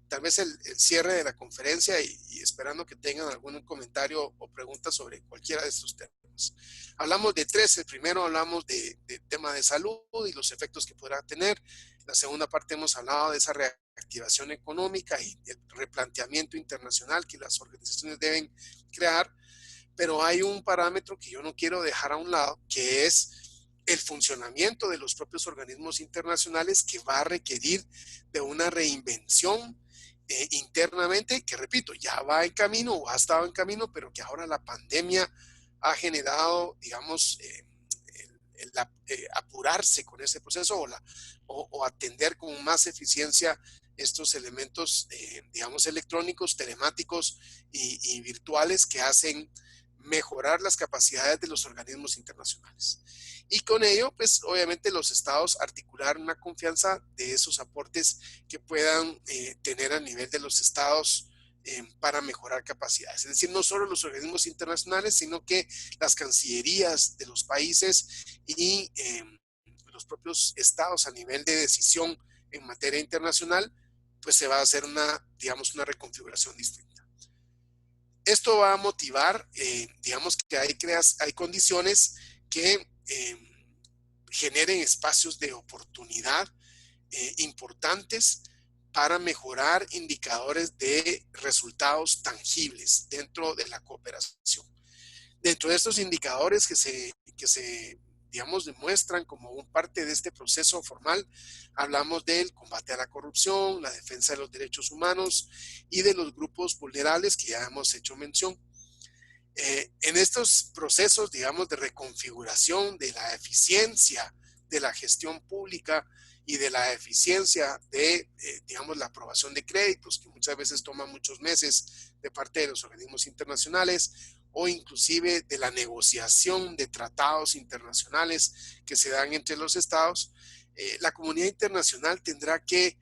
tal vez el cierre de la conferencia, y esperando que tengan algún comentario o pregunta sobre cualquiera de estos temas. Hablamos de tres. El primero hablamos de tema de salud y los efectos que podrá tener. La segunda parte hemos hablado de esa reactivación económica y el replanteamiento internacional que las organizaciones deben crear. Pero hay un parámetro que yo no quiero dejar a un lado, que es el funcionamiento de los propios organismos internacionales, que va a requerir de una reinvención internamente, que repito, ya va en camino o ha estado en camino, pero que ahora la pandemia ha generado, digamos, apurarse con ese proceso, o atender con más eficiencia estos elementos, digamos, electrónicos, telemáticos y virtuales, que hacen mejorar las capacidades de los organismos internacionales. Y con ello, pues obviamente los estados articular una confianza de esos aportes que puedan tener a nivel de los estados para mejorar capacidades. Es decir, no solo los organismos internacionales, sino que las cancillerías de los países y los propios estados a nivel de decisión en materia internacional, pues se va a hacer digamos, una reconfiguración distinta. Esto va a motivar, digamos, que hay condiciones que generen espacios de oportunidad importantes para mejorar indicadores de resultados tangibles dentro de la cooperación. Dentro de estos indicadores que se digamos, demuestran como parte de este proceso formal, hablamos del combate a la corrupción, la defensa de los derechos humanos y de los grupos vulnerables, que ya hemos hecho mención. En estos procesos, digamos, de reconfiguración de la eficiencia de la gestión pública y de la eficiencia de, digamos, la aprobación de créditos, que muchas veces toma muchos meses de parte de los organismos internacionales, o inclusive de la negociación de tratados internacionales que se dan entre los estados. La comunidad internacional tendrá que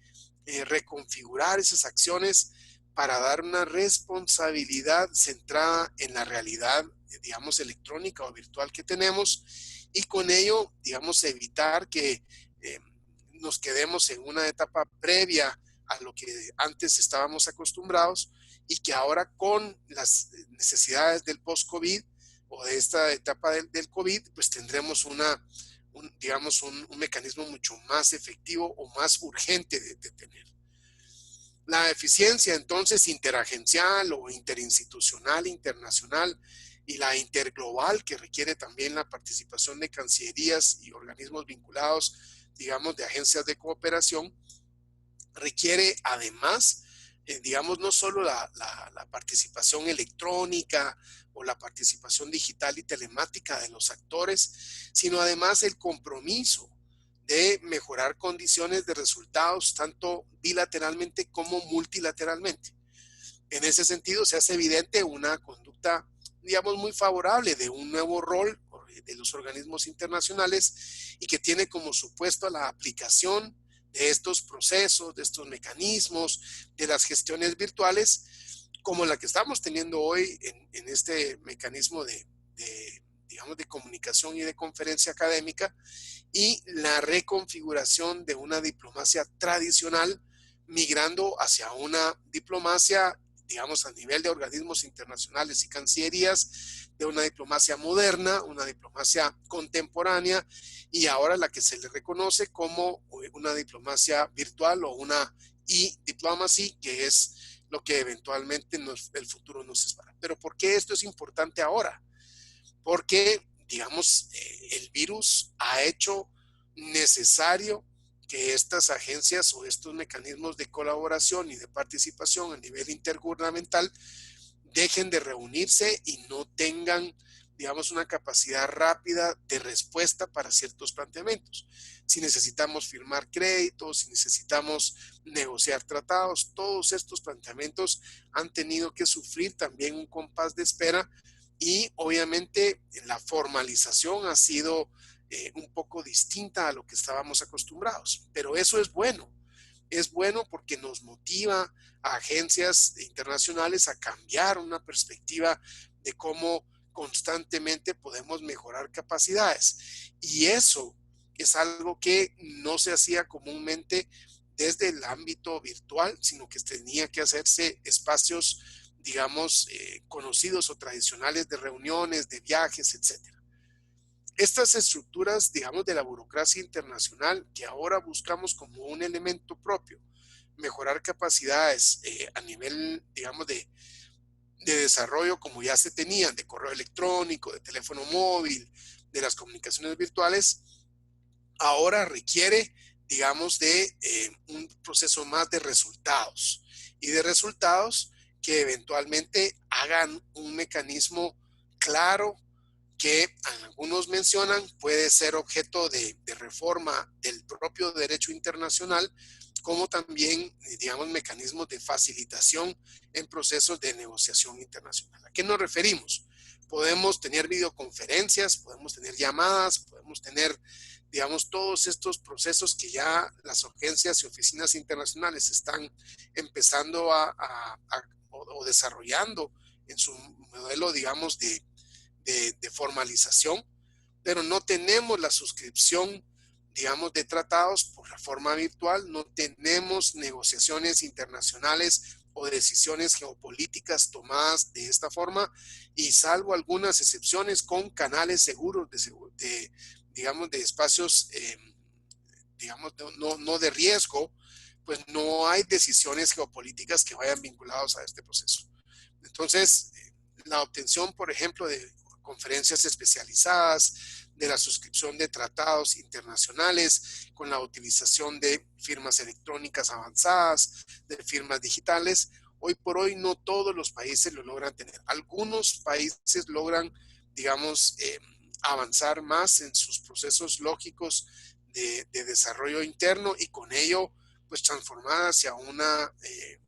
reconfigurar esas acciones para dar una responsabilidad centrada en la realidad, digamos, electrónica o virtual que tenemos, y con ello, digamos, evitar que nos quedemos en una etapa previa a lo que antes estábamos acostumbrados y que ahora con las necesidades del post-COVID o de esta etapa del COVID, pues tendremos digamos, un mecanismo mucho más efectivo o más urgente de tener. La eficiencia entonces interagencial o interinstitucional, internacional, y la interglobal, que requiere también la participación de cancillerías y organismos vinculados, digamos, de agencias de cooperación, requiere además, digamos, no solo la participación electrónica o la participación digital y telemática de los actores, sino además el compromiso de mejorar condiciones de resultados tanto bilateralmente como multilateralmente. En ese sentido, se hace evidente una conducta, digamos, muy favorable de un nuevo rol de los organismos internacionales y que tiene como supuesto la aplicación de estos procesos, de estos mecanismos, de las gestiones virtuales, como la que estamos teniendo hoy en este mecanismo digamos, de comunicación y de conferencia académica, y la reconfiguración de una diplomacia tradicional migrando hacia una diplomacia, digamos, a nivel de organismos internacionales y cancillerías, de una diplomacia moderna, una diplomacia contemporánea, y ahora la que se le reconoce como una diplomacia virtual o una e-diplomacy, que es lo que eventualmente el futuro nos espera. Pero ¿por qué esto es importante ahora? Porque, digamos, el virus ha hecho necesario que estas agencias o estos mecanismos de colaboración y de participación a nivel intergubernamental dejen de reunirse y no tengan, digamos, una capacidad rápida de respuesta para ciertos planteamientos. Si necesitamos firmar créditos, si necesitamos negociar tratados, todos estos planteamientos han tenido que sufrir también un compás de espera, y obviamente la formalización ha sido un poco distinta a lo que estábamos acostumbrados. Pero eso es bueno porque nos motiva a agencias internacionales a cambiar una perspectiva de cómo constantemente podemos mejorar capacidades. Y eso es algo que no se hacía comúnmente desde el ámbito virtual, sino que tenía que hacerse espacios, digamos, conocidos o tradicionales de reuniones, de viajes, etcétera. Estas estructuras, digamos, de la burocracia internacional que ahora buscamos como un elemento propio, mejorar capacidades a nivel, digamos, de desarrollo como ya se tenían, de correo electrónico, de teléfono móvil, de las comunicaciones virtuales, ahora requiere, digamos, de un proceso más de resultados, y de resultados que eventualmente hagan un mecanismo claro que algunos mencionan puede ser objeto de reforma del propio derecho internacional, como también, digamos, mecanismos de facilitación en procesos de negociación internacional. ¿A qué nos referimos? Podemos tener videoconferencias, podemos tener llamadas, podemos tener, digamos, todos estos procesos que ya las agencias y oficinas internacionales están empezando o desarrollando en su modelo, digamos, de formalización, pero no tenemos la suscripción, digamos, de tratados por la forma virtual, no tenemos negociaciones internacionales o decisiones geopolíticas tomadas de esta forma, y salvo algunas excepciones con canales seguros digamos, de espacios, digamos, no de riesgo, pues no hay decisiones geopolíticas que vayan vinculados a este proceso. Entonces, la obtención, por ejemplo, de conferencias especializadas, de la suscripción de tratados internacionales con la utilización de firmas electrónicas avanzadas, de firmas digitales, hoy por hoy no todos los países lo logran tener. Algunos países logran, digamos, avanzar más en sus procesos lógicos de desarrollo interno y con ello pues transformar hacia un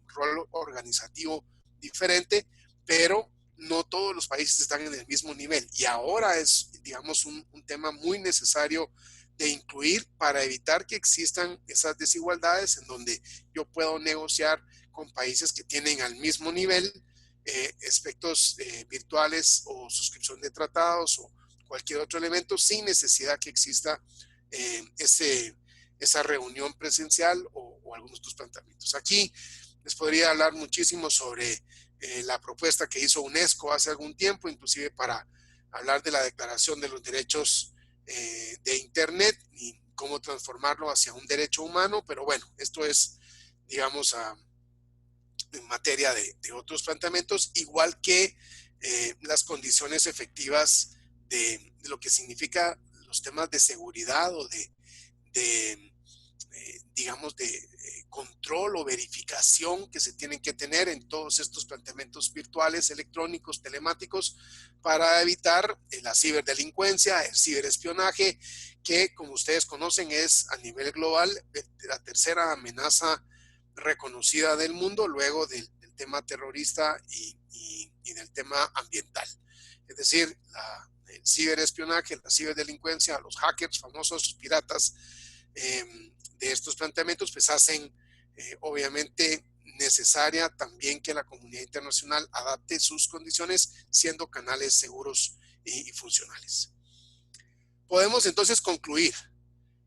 rol organizativo diferente, pero no todos los países están en el mismo nivel y ahora es, digamos, un tema muy necesario de incluir para evitar que existan esas desigualdades en donde yo puedo negociar con países que tienen al mismo nivel aspectos virtuales o suscripción de tratados o cualquier otro elemento sin necesidad que exista esa reunión presencial o algunos otros planteamientos. Aquí les podría hablar muchísimo sobre la propuesta que hizo UNESCO hace algún tiempo, inclusive para hablar de la Declaración de los Derechos de Internet y cómo transformarlo hacia un derecho humano, pero bueno, esto es, digamos, en materia de otros planteamientos, igual que las condiciones efectivas de lo que significa los temas de seguridad o digamos, de control o verificación que se tienen que tener en todos estos planteamientos virtuales, electrónicos, telemáticos, para evitar la ciberdelincuencia, el ciberespionaje, que como ustedes conocen es a nivel global la tercera amenaza reconocida del mundo luego del tema terrorista y del tema ambiental. Es decir, el ciberespionaje, la ciberdelincuencia, los hackers famosos, piratas, de estos planteamientos, pues hacen obviamente necesaria también que la comunidad internacional adapte sus condiciones siendo canales seguros y funcionales. Podemos entonces concluir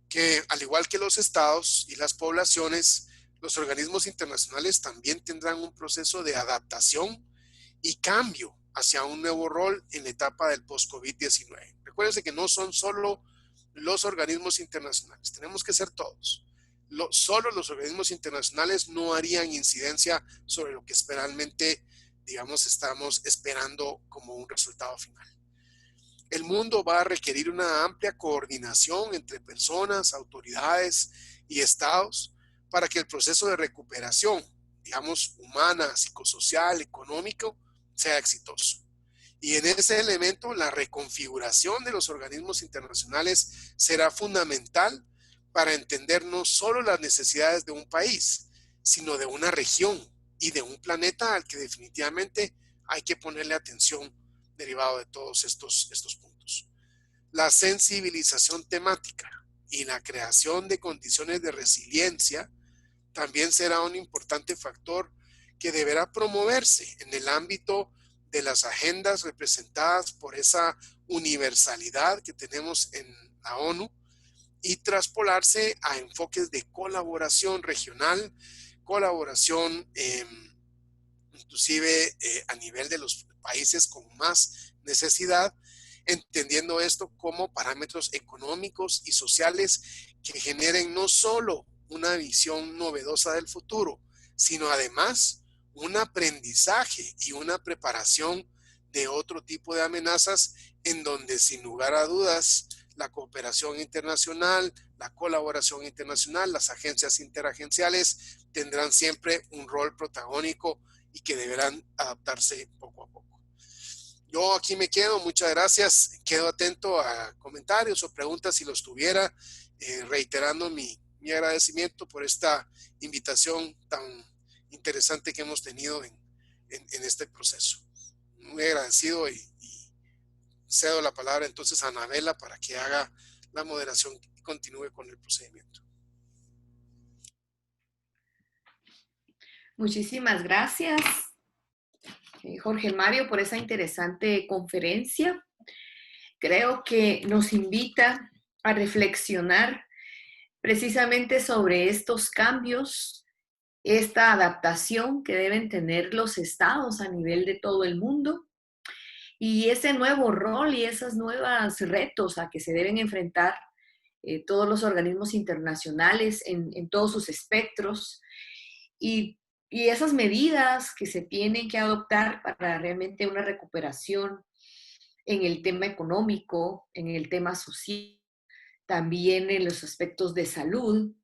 que al igual que los estados y las poblaciones, los organismos internacionales también tendrán un proceso de adaptación y cambio hacia un nuevo rol en la etapa del post-COVID-19. Recuérdense que no son solo los organismos internacionales, tenemos que ser todos. Solo los organismos internacionales no harían incidencia sobre lo que realmente, digamos, estamos esperando como un resultado final. El mundo va a requerir una amplia coordinación entre personas, autoridades y estados para que el proceso de recuperación, digamos, humana, psicosocial, económico, sea exitoso. Y en ese elemento, la reconfiguración de los organismos internacionales será fundamental para entender no solo las necesidades de un país, sino de una región y de un planeta al que definitivamente hay que ponerle atención derivado de todos estos puntos. La sensibilización temática y la creación de condiciones de resiliencia también será un importante factor que deberá promoverse en el ámbito de las agendas representadas por esa universalidad que tenemos en la ONU y traspolarse a enfoques de colaboración regional, colaboración inclusive a nivel de los países con más necesidad, entendiendo esto como parámetros económicos y sociales que generen no solo una visión novedosa del futuro, sino además un aprendizaje y una preparación de otro tipo de amenazas en donde sin lugar a dudas la cooperación internacional, la colaboración internacional, las agencias interagenciales tendrán siempre un rol protagónico y que deberán adaptarse poco a poco. Yo aquí me quedo, muchas gracias, quedo atento a comentarios o preguntas si los tuviera, reiterando mi agradecimiento por esta invitación tan interesante que hemos tenido en este proceso. Muy agradecido y cedo la palabra entonces a Anabela para que haga la moderación y continúe con el procedimiento. Muchísimas gracias, Jorge Mario, por esa interesante conferencia. Creo que nos invita a reflexionar precisamente sobre estos cambios, esta adaptación que deben tener los estados a nivel de todo el mundo y ese nuevo rol y esos nuevos retos a que se deben enfrentar todos los organismos internacionales en todos sus espectros y esas medidas que se tienen que adoptar para realmente una recuperación en el tema económico, en el tema social, también en los aspectos de salud.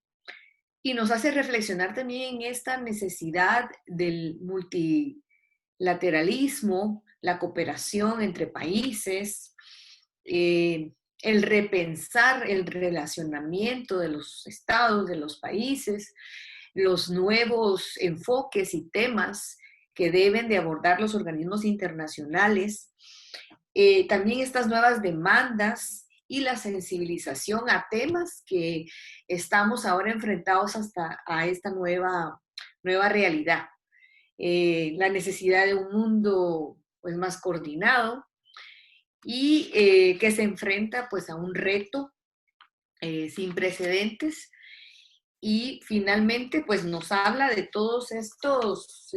Y nos hace reflexionar también en esta necesidad del multilateralismo, la cooperación entre países, el repensar el relacionamiento de los estados, de los países, los nuevos enfoques y temas que deben de abordar los organismos internacionales, también estas nuevas demandas y la sensibilización a temas que estamos ahora enfrentados hasta a esta nueva realidad. La necesidad de un mundo pues, más coordinado y que se enfrenta pues, a un reto sin precedentes. Y finalmente, pues nos habla de todos estos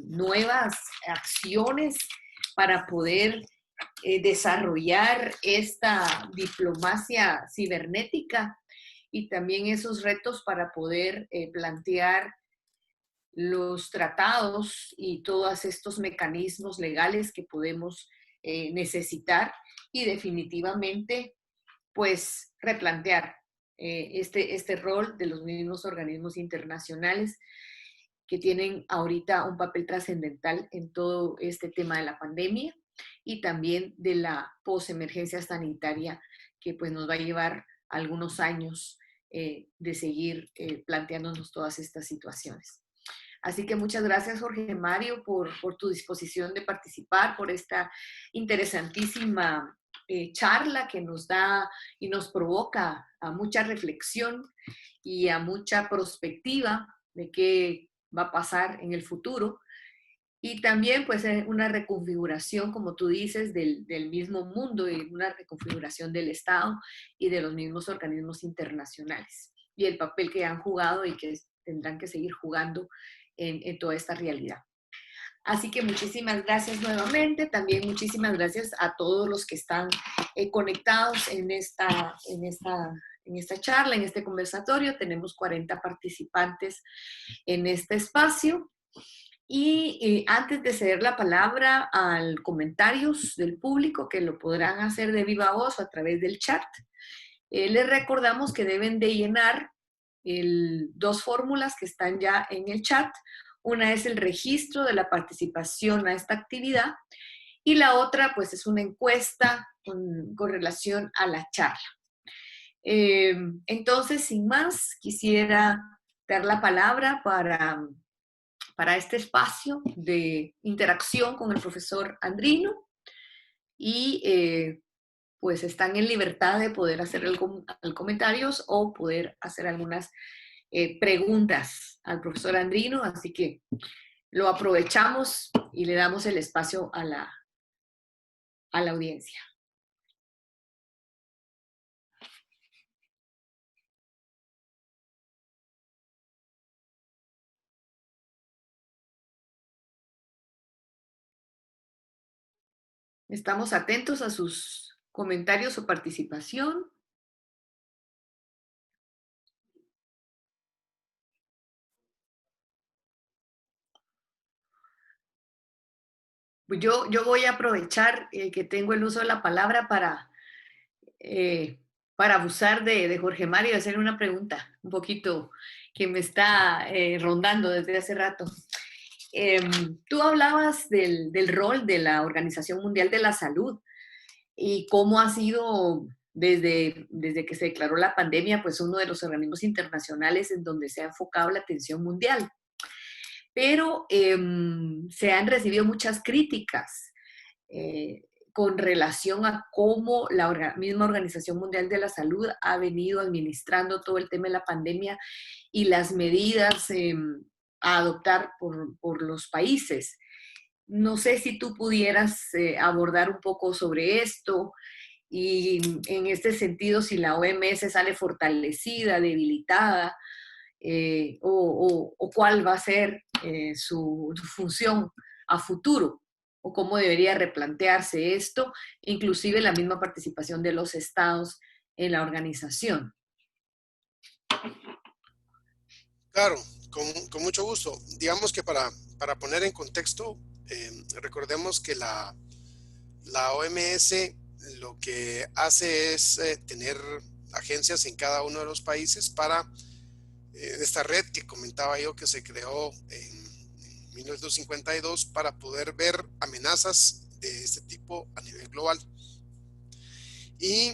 nuevas acciones para poder desarrollar esta diplomacia cibernética y también esos retos para poder plantear los tratados y todos estos mecanismos legales que podemos necesitar y definitivamente pues replantear este rol de los mismos organismos internacionales que tienen ahorita un papel trascendental en todo este tema de la pandemia y también de la posemergencia sanitaria que pues nos va a llevar algunos años de seguir planteándonos todas estas situaciones. Así que muchas gracias, Jorge Mario, por tu disposición de participar, por esta interesantísima charla que nos da y nos provoca a mucha reflexión y a mucha perspectiva de qué va a pasar en el futuro. Y también pues una reconfiguración, como tú dices, del mismo mundo y una reconfiguración del Estado y de los mismos organismos internacionales y el papel que han jugado y que tendrán que seguir jugando en toda esta realidad. Así que muchísimas gracias nuevamente. También muchísimas gracias a todos los que están conectados en esta charla, en este conversatorio. Tenemos 40 participantes en este espacio. Y antes de ceder la palabra a comentarios del público, que lo podrán hacer de viva voz o a través del chat, les recordamos que deben de llenar dos fórmulas que están ya en el chat. Una es el registro de la participación a esta actividad y la otra pues es una encuesta con relación a la charla. Entonces, sin más, quisiera dar la palabra para este espacio de interacción con el profesor Andrino y pues están en libertad de poder hacer comentarios o poder hacer algunas preguntas al profesor Andrino, así que lo aprovechamos y le damos el espacio a la audiencia. Estamos atentos a sus comentarios o participación. Yo voy a aprovechar que tengo el uso de la palabra para abusar de Jorge Mario y hacerle una pregunta un poquito que me está rondando desde hace rato. Tú hablabas del rol de la Organización Mundial de la Salud y cómo ha sido desde que se declaró la pandemia, pues uno de los organismos internacionales en donde se ha enfocado la atención mundial. Pero se han recibido muchas críticas con relación a cómo la misma Organización Mundial de la Salud ha venido administrando todo el tema de la pandemia y las medidas a adoptar por los países. No sé si tú pudieras abordar un poco sobre esto y en este sentido si la OMS sale fortalecida, debilitada, o cuál va a ser su función a futuro o cómo debería replantearse esto, inclusive la misma participación de los estados en la organización. Claro, con mucho gusto. Digamos que para poner en contexto, recordemos que la OMS lo que hace es tener agencias en cada uno de los países para esta red que comentaba yo que se creó en 1952 para poder ver amenazas de este tipo a nivel global. Y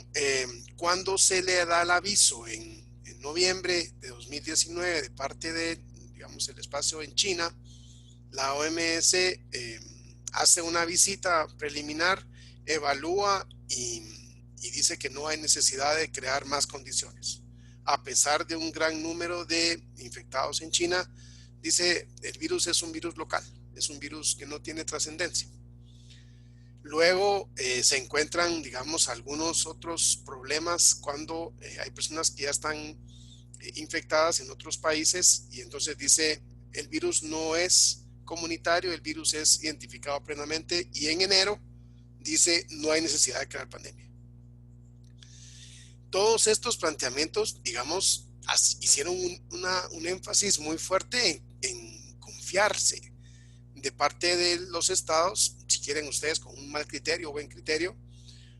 cuando se le da el aviso en noviembre de 2019 de parte de, digamos, el espacio en China, la OMS hace una visita preliminar, evalúa y dice que no hay necesidad de crear más condiciones. A pesar de un gran número de infectados en China, dice el virus es un virus local, es un virus que no tiene trascendencia. Luego se encuentran, digamos, algunos otros problemas cuando hay personas que ya están infectadas en otros países y entonces dice el virus no es comunitario, el virus es identificado plenamente y en enero dice no hay necesidad de crear pandemia. Todos estos planteamientos, digamos, hicieron un énfasis muy fuerte en confiarse de parte de los estados, si quieren ustedes con un mal criterio o buen criterio.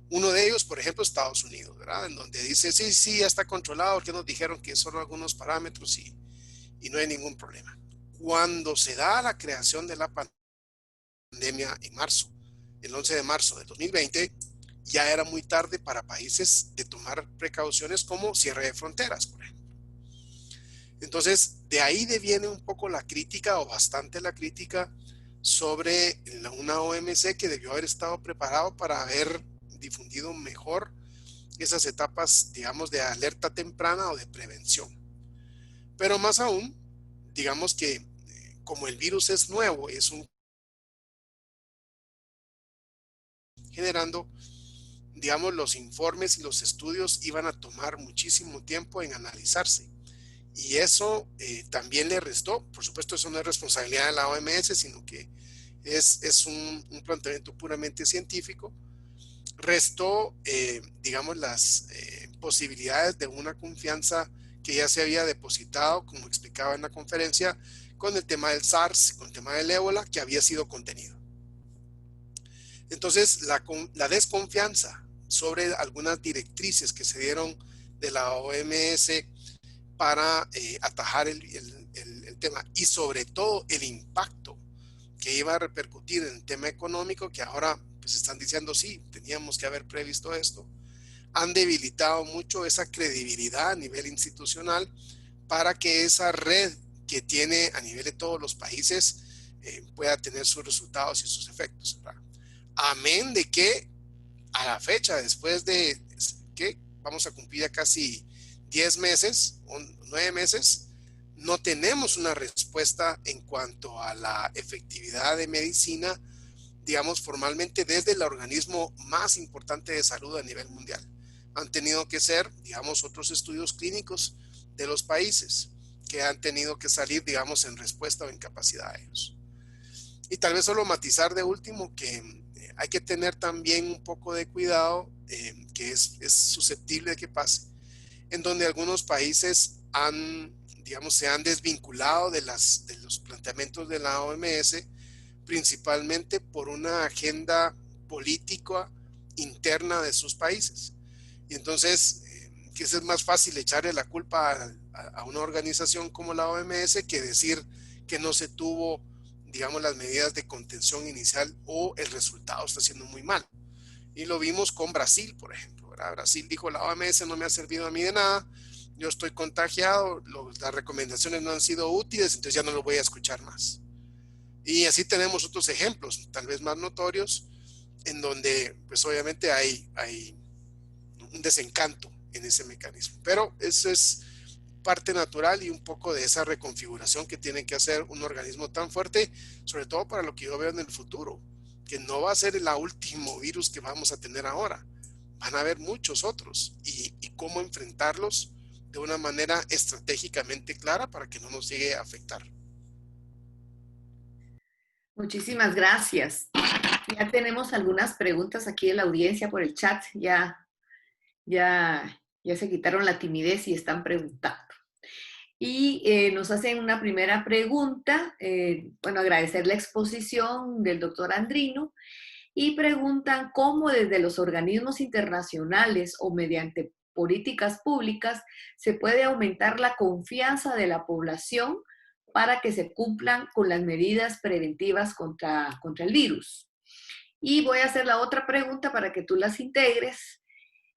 Uno de ellos, por ejemplo, Estados Unidos, ¿verdad? En donde dice, sí, sí, ya está controlado, porque nos dijeron que solo algunos parámetros y no hay ningún problema. Cuando se da la creación de la pandemia en marzo, el 11 de marzo de 2020, ya era muy tarde para países de tomar precauciones como cierre de fronteras, por ejemplo. Entonces, de ahí deviene un poco la crítica o bastante la crítica sobre una OMC que debió haber estado preparado para haber difundido mejor esas etapas, digamos, de alerta temprana o de prevención. Pero más aún, digamos que como el virus es nuevo, es un generando, digamos, los informes y los estudios iban a tomar muchísimo tiempo en analizarse. Y eso también le restó, por supuesto, eso no es responsabilidad de la OMS, sino que es un planteamiento puramente científico. Restó, digamos, las posibilidades de una confianza que ya se había depositado, como explicaba en la conferencia, con el tema del SARS, con el tema del ébola, que había sido contenido. Entonces, la desconfianza sobre algunas directrices que se dieron de la OMS para atajar el tema y sobre todo el impacto que iba a repercutir en el tema económico, que ahora pues están diciendo sí, teníamos que haber previsto esto, han debilitado mucho esa credibilidad a nivel institucional para que esa red que tiene a nivel de todos los países pueda tener sus resultados y sus efectos, ¿verdad? Amén de que a la fecha, después de que vamos a cumplir ya casi 10 meses o 9 meses, no tenemos una respuesta en cuanto a la efectividad de medicina, digamos, formalmente desde el organismo más importante de salud a nivel mundial. Han tenido que ser, digamos, otros estudios clínicos de los países que han tenido que salir, digamos, en respuesta o en capacidad de ellos. Y tal vez solo matizar de último que hay que tener también un poco de cuidado, que es susceptible de que pase, en donde algunos países han, digamos, se han desvinculado de los planteamientos de la OMS, principalmente por una agenda política interna de sus países. Y entonces, que es más fácil echarle la culpa a una organización como la OMS que decir que no se tuvo, digamos, las medidas de contención inicial o el resultado está siendo muy mal. Y lo vimos con Brasil, por ejemplo, ¿verdad? Brasil dijo, la OMS no me ha servido a mí de nada, yo estoy contagiado, las recomendaciones no han sido útiles, entonces ya no lo voy a escuchar más. Y así tenemos otros ejemplos, tal vez más notorios, en donde pues obviamente hay un desencanto en ese mecanismo. Pero eso es parte natural y un poco de esa reconfiguración que tiene que hacer un organismo tan fuerte, sobre todo para lo que yo veo en el futuro, que no va a ser el último virus que vamos a tener ahora, van a haber muchos otros y cómo enfrentarlos de una manera estratégicamente clara para que no nos llegue a afectar. Muchísimas gracias. Ya tenemos algunas preguntas aquí de la audiencia por el chat. Ya se quitaron la timidez y están preguntando. Y nos hacen una primera pregunta. Bueno, agradecer la exposición del doctor Andrino y preguntan cómo desde los organismos internacionales o mediante políticas públicas se puede aumentar la confianza de la población para que se cumplan con las medidas preventivas contra el virus. Y voy a hacer la otra pregunta para que tú las integres.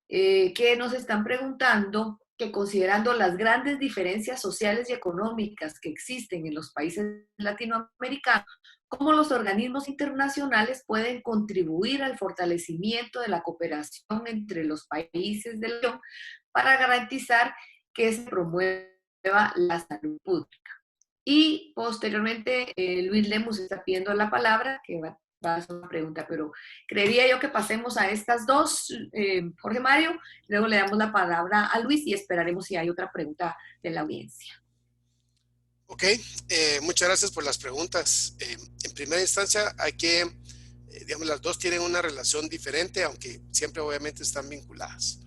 que nos están preguntando que considerando las grandes diferencias sociales y económicas que existen en los países latinoamericanos, cómo los organismos internacionales pueden contribuir al fortalecimiento de la cooperación entre los países de la región para garantizar que se promueva la salud pública. Y posteriormente, Luis Lemus está pidiendo la palabra, que va a hacer una pregunta, pero creería yo que pasemos a estas dos, Jorge Mario, luego le damos la palabra a Luis y esperaremos si hay otra pregunta de la audiencia. Ok, muchas gracias por las preguntas. En primera instancia, hay que, digamos, las dos tienen una relación diferente, aunque siempre obviamente están vinculadas.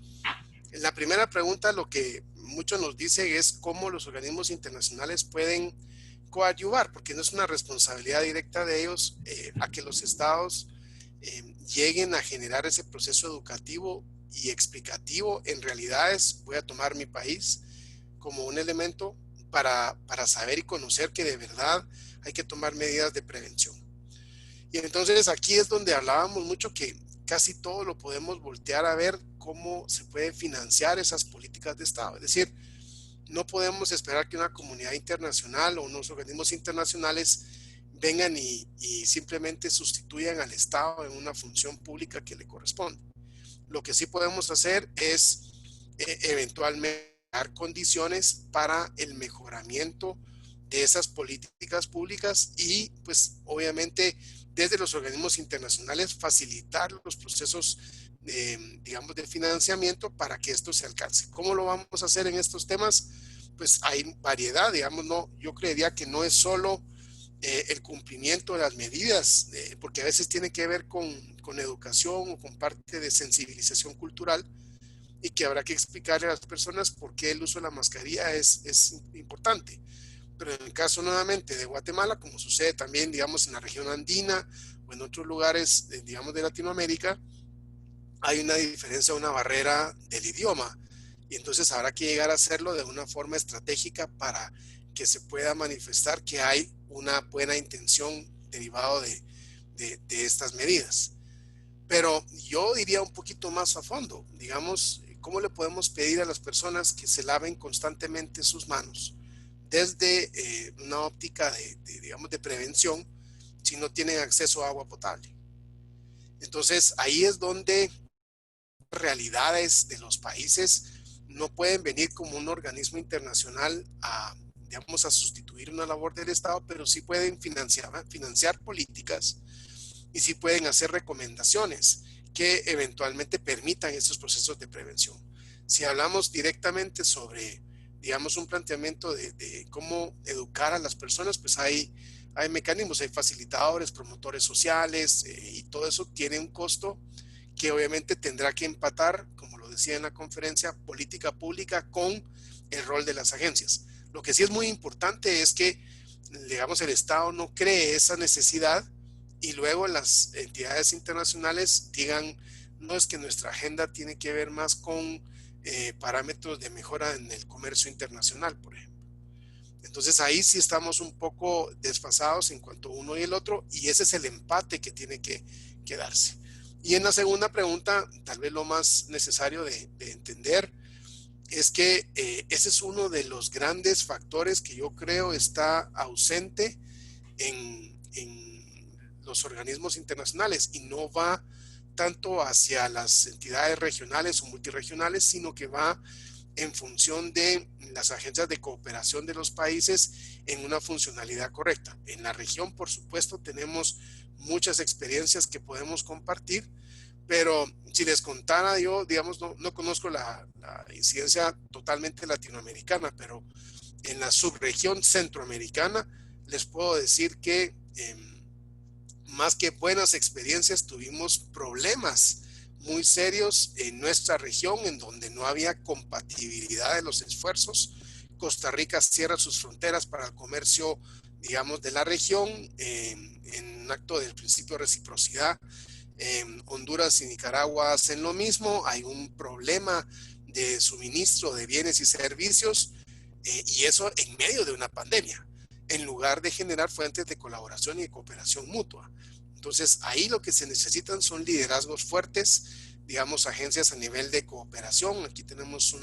En la primera pregunta, lo que mucho nos dice es cómo los organismos internacionales pueden coadyuvar, porque no es una responsabilidad directa de ellos a que los estados lleguen a generar ese proceso educativo y explicativo en realidades. Voy a tomar mi país como un elemento para saber y conocer que de verdad hay que tomar medidas de prevención. Y entonces aquí es donde hablábamos mucho que casi todo lo podemos voltear a ver cómo se puede financiar esas políticas de Estado. Es decir, no podemos esperar que una comunidad internacional o unos organismos internacionales vengan y simplemente sustituyan al Estado en una función pública que le corresponde. Lo que sí podemos hacer es eventualmente dar condiciones para el mejoramiento de esas políticas públicas y pues obviamente desde los organismos internacionales facilitar los procesos digamos de financiamiento para que esto se alcance. ¿Cómo lo vamos a hacer en estos temas? Pues hay variedad, digamos, no, yo creería que no es solo el cumplimiento de las medidas, porque a veces tiene que ver con educación o con parte de sensibilización cultural y que habrá que explicarle a las personas por qué el uso de la mascarilla es importante. Pero en el caso nuevamente de Guatemala, como sucede también, digamos, en la región andina o en otros lugares, digamos, de Latinoamérica, hay una diferencia, una barrera del idioma. Y entonces habrá que llegar a hacerlo de una forma estratégica para que se pueda manifestar que hay una buena intención derivado de estas medidas. Pero yo diría un poquito más a fondo, digamos, ¿cómo le podemos pedir a las personas que se laven constantemente sus manos desde una óptica digamos, de prevención si no tienen acceso a agua potable? Entonces, ahí es donde realidades de los países no pueden venir como un organismo internacional a, digamos, a sustituir una labor del Estado, pero sí pueden financiar políticas y sí pueden hacer recomendaciones que eventualmente permitan estos procesos de prevención. Si hablamos directamente sobre, digamos, un planteamiento de cómo educar a las personas, pues hay mecanismos, hay facilitadores, promotores sociales y todo eso tiene un costo que obviamente tendrá que empatar, como lo decía en la conferencia, política pública con el rol de las agencias. Lo que sí es muy importante es que, digamos, el Estado no cree esa necesidad y luego las entidades internacionales digan, no, es que nuestra agenda tiene que ver más con parámetros de mejora en el comercio internacional, por ejemplo. Entonces ahí sí estamos un poco desfasados en cuanto a uno y el otro, y ese es el empate que tiene que darse. Y en la segunda pregunta, tal vez lo más necesario de entender es que ese es uno de los grandes factores que yo creo está ausente en los organismos internacionales y no va tanto hacia las entidades regionales o multirregionales, sino que va en función de las agencias de cooperación de los países en una funcionalidad correcta. En la región, por supuesto, tenemos muchas experiencias que podemos compartir, pero si les contara yo, digamos, no conozco la incidencia totalmente latinoamericana, pero en la subregión centroamericana les puedo decir que más que buenas experiencias, tuvimos problemas muy serios en nuestra región en donde no había compatibilidad de los esfuerzos. Costa Rica cierra sus fronteras para el comercio, digamos, de la región en un acto del principio de reciprocidad. Honduras y Nicaragua hacen lo mismo. Hay un problema de suministro de bienes y servicios y eso en medio de una pandemia, en lugar de generar fuentes de colaboración y de cooperación mutua. Entonces, ahí lo que se necesitan son liderazgos fuertes digamos, agencias a nivel de cooperación. Aquí tenemos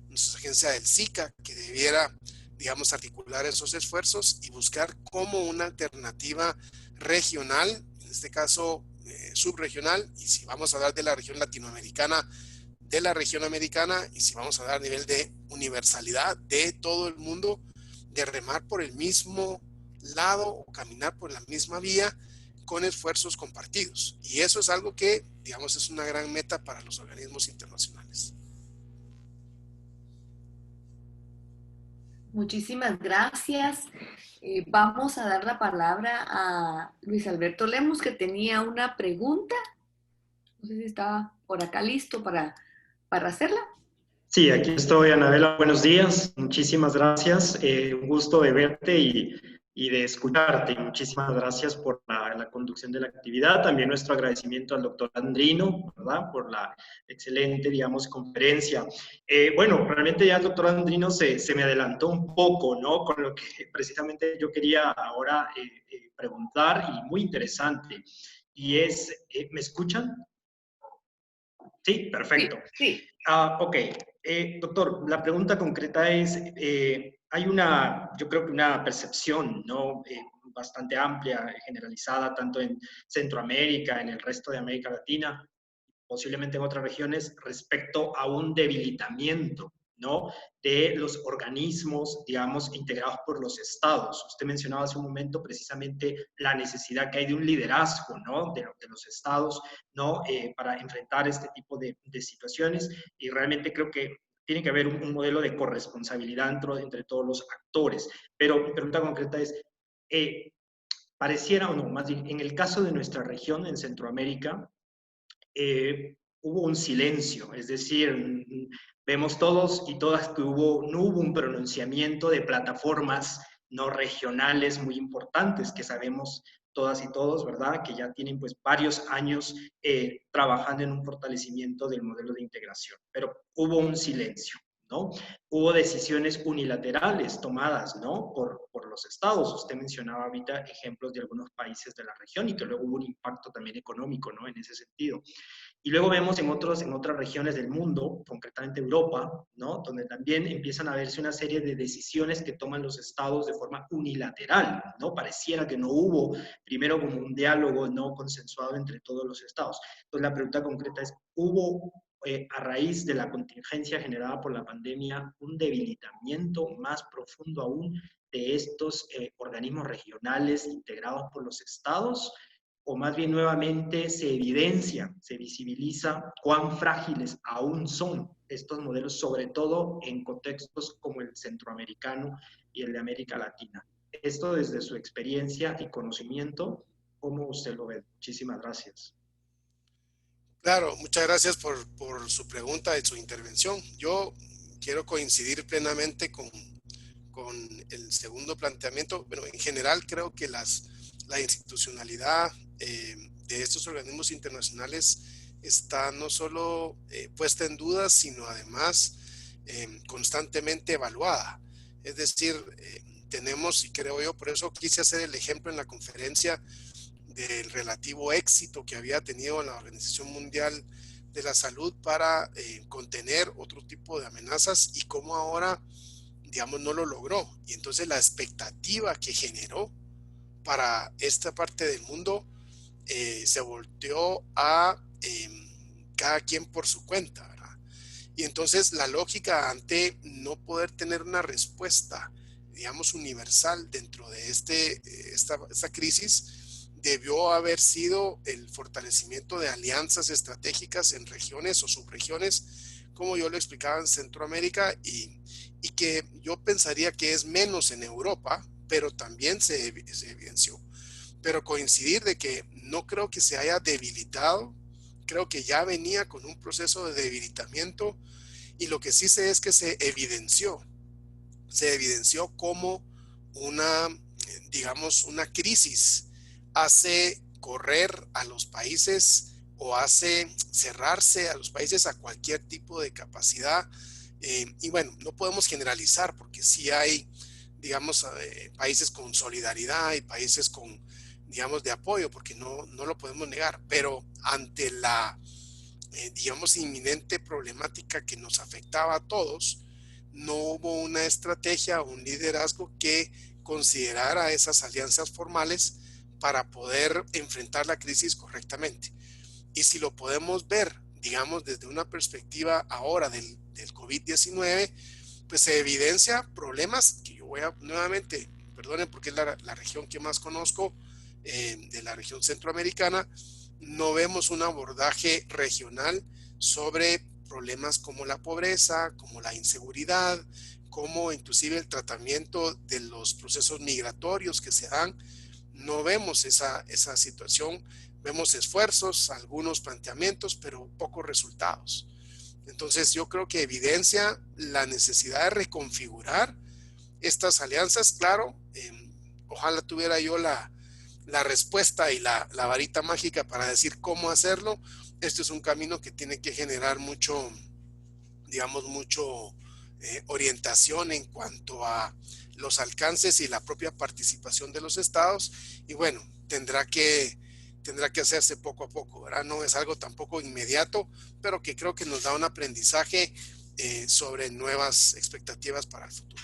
nuestra agencia del SICA que debiera, digamos, articular esos esfuerzos y buscar como una alternativa regional, en este caso subregional, y si vamos a hablar de la región latinoamericana, de la región americana, y si vamos a dar a nivel de universalidad de todo el mundo, de remar por el mismo lado o caminar por la misma vía con esfuerzos compartidos. Y eso es algo que, digamos, es una gran meta para los organismos internacionales. Muchísimas gracias. Vamos a dar la palabra a Luis Alberto Lemos, que tenía una pregunta. No sé si estaba por acá listo para hacerla. Sí, aquí estoy, Anabela. Buenos días. Muchísimas gracias. Un gusto de verte y de escucharte. Muchísimas gracias por la conducción de la actividad. También nuestro agradecimiento al doctor Andrino, ¿verdad? Por la excelente, digamos, conferencia. Bueno, realmente ya el doctor Andrino se me adelantó un poco, ¿no? Con lo que precisamente yo quería ahora preguntar, y muy interesante. Y es, ¿me escuchan? Sí, perfecto. Sí. Ok. Doctor, la pregunta concreta es, hay yo creo que una percepción, ¿no? Bastante amplia, generalizada, tanto en Centroamérica, en el resto de América Latina, posiblemente en otras regiones, respecto a un debilitamiento, ¿no? De los organismos, digamos, integrados por los estados. Usted mencionaba hace un momento precisamente la necesidad que hay de un liderazgo, ¿no? De los estados, ¿no? Para enfrentar este tipo de situaciones, y realmente creo que tiene que haber un modelo de corresponsabilidad entre todos los actores. Pero mi pregunta concreta es, pareciera o no, más bien, en el caso de nuestra región, en Centroamérica, hubo un silencio, es decir, vemos todos y todas que no hubo un pronunciamiento de plataformas no regionales muy importantes que sabemos todas y todos, ¿verdad? Que ya tienen pues varios años trabajando en un fortalecimiento del modelo de integración, pero hubo un silencio, ¿no? Hubo decisiones unilaterales tomadas, ¿no? Por los estados. Usted mencionaba ahorita ejemplos de algunos países de la región y que luego hubo un impacto también económico, ¿no? En ese sentido. Y luego vemos en otras regiones del mundo, concretamente Europa, ¿no? Donde también empiezan a verse una serie de decisiones que toman los estados de forma unilateral, ¿no? Pareciera que no hubo primero como un diálogo no consensuado entre todos los estados. Entonces la pregunta concreta es, ¿hubo a raíz de la contingencia generada por la pandemia un debilitamiento más profundo aún de estos organismos regionales integrados por los estados? ¿O más bien nuevamente se evidencia, se visibiliza cuán frágiles aún son estos modelos, sobre todo en contextos como el centroamericano y el de América Latina? Esto desde su experiencia y conocimiento, ¿cómo usted lo ve? Muchísimas gracias. Claro, muchas gracias por su pregunta y su intervención. Yo quiero coincidir plenamente con el segundo planteamiento. Bueno, en general creo que la institucionalidad de estos organismos internacionales está no solo puesta en duda, sino además constantemente evaluada. Es decir, tenemos, y creo yo, por eso quise hacer el ejemplo en la conferencia del relativo éxito que había tenido la Organización Mundial de la Salud para contener otro tipo de amenazas y cómo ahora, digamos, no lo logró. Y entonces la expectativa que generó para esta parte del mundo se volteó a cada quien por su cuenta, ¿verdad? Y entonces la lógica ante no poder tener una respuesta, digamos, universal dentro de esta crisis, debió haber sido el fortalecimiento de alianzas estratégicas en regiones o subregiones, como yo lo explicaba en Centroamérica, y que yo pensaría que es menos en Europa, pero también se evidenció. Pero coincidir de que no creo que se haya debilitado, creo que ya venía con un proceso de debilitamiento, y lo que sí sé es que se evidenció como una, digamos, una crisis hace correr a los países o hace cerrarse a los países a cualquier tipo de capacidad. Y bueno, no podemos generalizar porque sí hay, digamos, países con solidaridad y países con, digamos, de apoyo, porque no lo podemos negar, pero ante digamos, inminente problemática que nos afectaba a todos, no hubo una estrategia o un liderazgo que considerara esas alianzas formales para poder enfrentar la crisis correctamente. Y si lo podemos ver, digamos, desde una perspectiva ahora del COVID-19, pues se evidencia problemas que yo voy a nuevamente, perdonen porque es la región que más conozco, de la región centroamericana. No vemos un abordaje regional sobre problemas como la pobreza, como la inseguridad, como inclusive el tratamiento de los procesos migratorios que se dan. No vemos esa situación. Vemos esfuerzos, algunos planteamientos, pero pocos resultados. Entonces yo creo que evidencia la necesidad de reconfigurar estas alianzas. Claro, ojalá tuviera yo la respuesta y la varita mágica para decir cómo hacerlo. Esto es un camino que tiene que generar mucho, digamos, mucho orientación en cuanto a los alcances y la propia participación de los estados. Y bueno, tendrá que hacerse poco a poco, ¿verdad? No es algo tampoco inmediato, pero que creo que nos da un aprendizaje sobre nuevas expectativas para el futuro.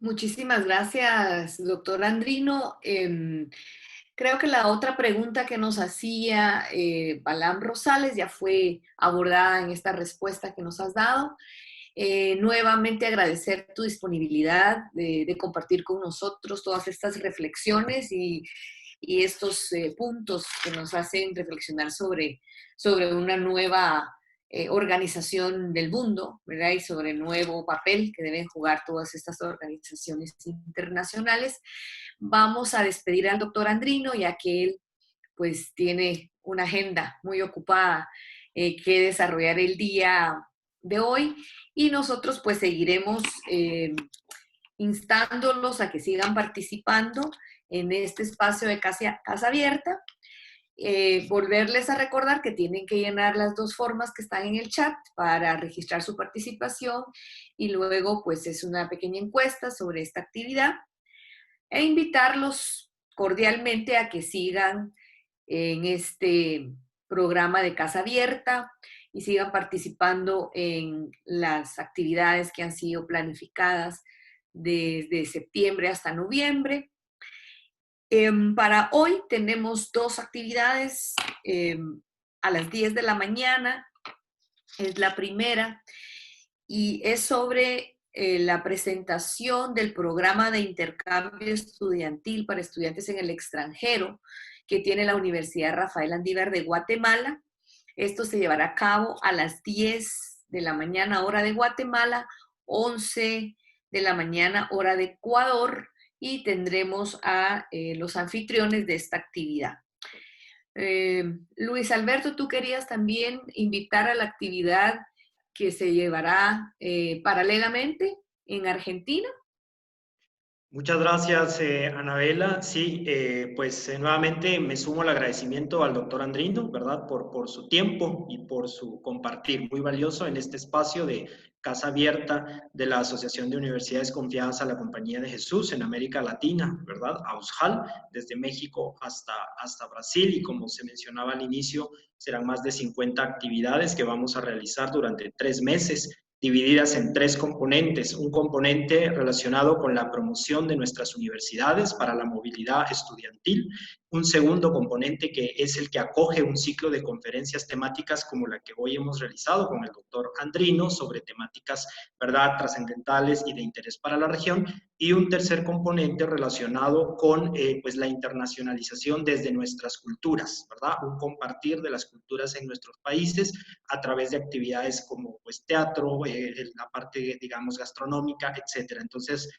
Muchísimas gracias, doctor Andrino. Creo que la otra pregunta que nos hacía Balam Rosales ya fue abordada en esta respuesta que nos has dado. Nuevamente agradecer tu disponibilidad de compartir con nosotros todas estas reflexiones y estos puntos que nos hacen reflexionar sobre una nueva organización del mundo, ¿verdad? Y sobre el nuevo papel que deben jugar todas estas organizaciones internacionales. Vamos a despedir al doctor Andrino, ya que él pues tiene una agenda muy ocupada que desarrollar el día de hoy, y nosotros pues seguiremos instándolos a que sigan participando en este espacio de Casa Abierta. Volverles a recordar que tienen que llenar las dos formas que están en el chat para registrar su participación, y luego pues es una pequeña encuesta sobre esta actividad, e invitarlos cordialmente a que sigan en este programa de Casa Abierta y sigan participando en las actividades que han sido planificadas desde septiembre hasta noviembre. Para hoy tenemos dos actividades a las 10 de la mañana. Es la primera y es sobre la presentación del programa de intercambio estudiantil para estudiantes en el extranjero que tiene la Universidad Rafael Andívar de Guatemala. Esto se llevará a cabo a las 10 de la mañana, hora de Guatemala, 11 de la mañana, hora de Ecuador, y tendremos a los anfitriones de esta actividad. Luis Alberto, tú querías también invitar a la actividad que se llevará paralelamente en Argentina. Muchas gracias, Anabela. Sí, pues nuevamente me sumo al agradecimiento al doctor Andrino, ¿verdad? Por su tiempo y por su compartir muy valioso en este espacio de Casa Abierta de la Asociación de Universidades Confiadas a la Compañía de Jesús en América Latina, ¿verdad? AUSJAL, desde México hasta Brasil, y como se mencionaba al inicio, serán más de 50 actividades que vamos a realizar durante 3 meses, divididas en 3 componentes. Un componente relacionado con la promoción de nuestras universidades para la movilidad estudiantil. Un segundo componente que es el que acoge un ciclo de conferencias temáticas como la que hoy hemos realizado con el doctor Andrino sobre temáticas, ¿verdad?, trascendentales y de interés para la región. Y un tercer componente relacionado con pues la internacionalización desde nuestras culturas, ¿verdad? Un compartir de las culturas en nuestros países a través de actividades como pues teatro, la parte, digamos, gastronómica, etcétera. Entonces,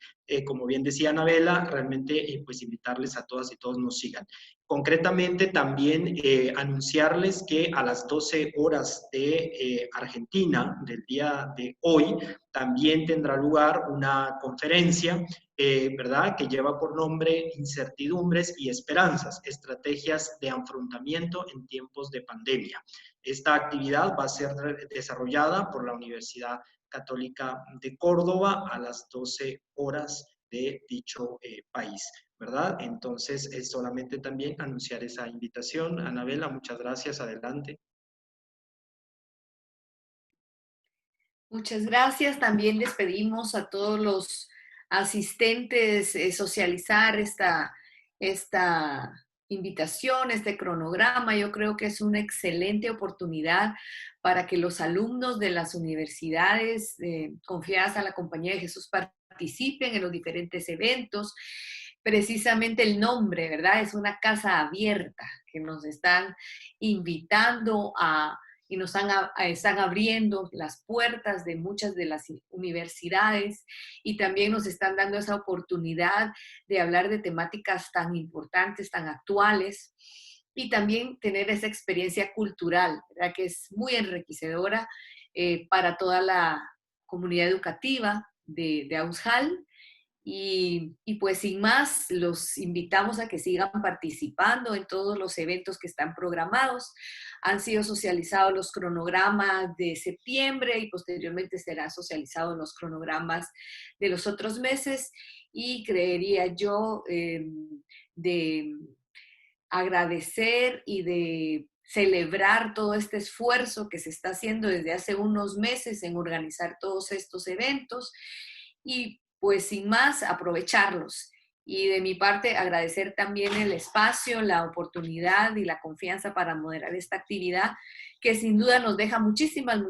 como bien decía Anabela, realmente pues invitarles a todas y todos nos sigan. Concretamente, también anunciarles que a las 12 horas de Argentina, del día de hoy, también tendrá lugar una conferencia, ¿verdad?, que lleva por nombre Incertidumbres y Esperanzas, estrategias de afrontamiento en tiempos de pandemia. Esta actividad va a ser desarrollada por la Universidad Católica de Córdoba a las 12 horas de dicho país, ¿verdad? Entonces, es solamente también anunciar esa invitación. Anabela, muchas gracias. Adelante. Muchas gracias. También les pedimos a todos los asistentes socializar esta invitación, este cronograma. Yo creo que es una excelente oportunidad para que los alumnos de las universidades confiadas a la Compañía de Jesús participen en los diferentes eventos. Precisamente el nombre, ¿verdad? Es una casa abierta que nos están invitando y nos están abriendo las puertas de muchas de las universidades y también nos están dando esa oportunidad de hablar de temáticas tan importantes, tan actuales y también tener esa experiencia cultural, ¿verdad? Que es muy enriquecedora para toda la comunidad educativa de Aushal. Y pues sin más, los invitamos a que sigan participando en todos los eventos que están programados. Han sido socializados los cronogramas de septiembre y posteriormente serán socializados los cronogramas de los otros meses. Y creería yo de agradecer y de celebrar todo este esfuerzo que se está haciendo desde hace unos meses en organizar todos estos eventos. Y pues sin más, aprovecharlos. Y de mi parte, agradecer también el espacio, la oportunidad y la confianza para moderar esta actividad, que sin duda nos deja muchísimas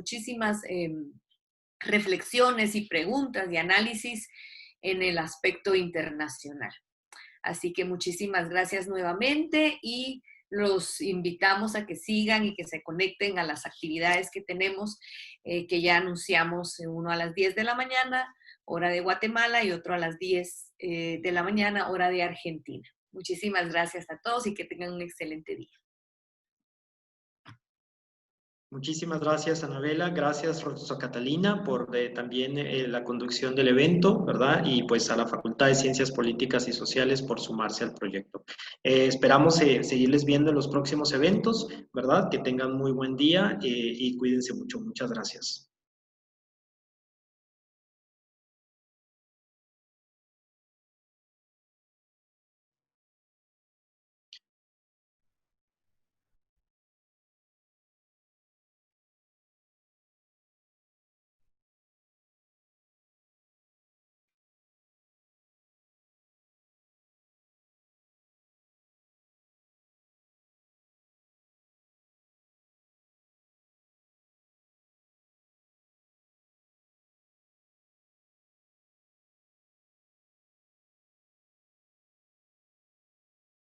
reflexiones y preguntas y análisis en el aspecto internacional. Así que muchísimas gracias nuevamente y los invitamos a que sigan y que se conecten a las actividades que tenemos, que ya anunciamos, uno a las 10 de la mañana, hora de Guatemala, y otro a las 10 de la mañana, hora de Argentina. Muchísimas gracias a todos y que tengan un excelente día. Muchísimas gracias, Anabela. Gracias, Rosa Catalina, por también la conducción del evento, ¿verdad? Y pues a la Facultad de Ciencias Políticas y Sociales por sumarse al proyecto. Esperamos seguirles viendo en los próximos eventos, ¿verdad? Que tengan muy buen día y cuídense mucho. Muchas gracias.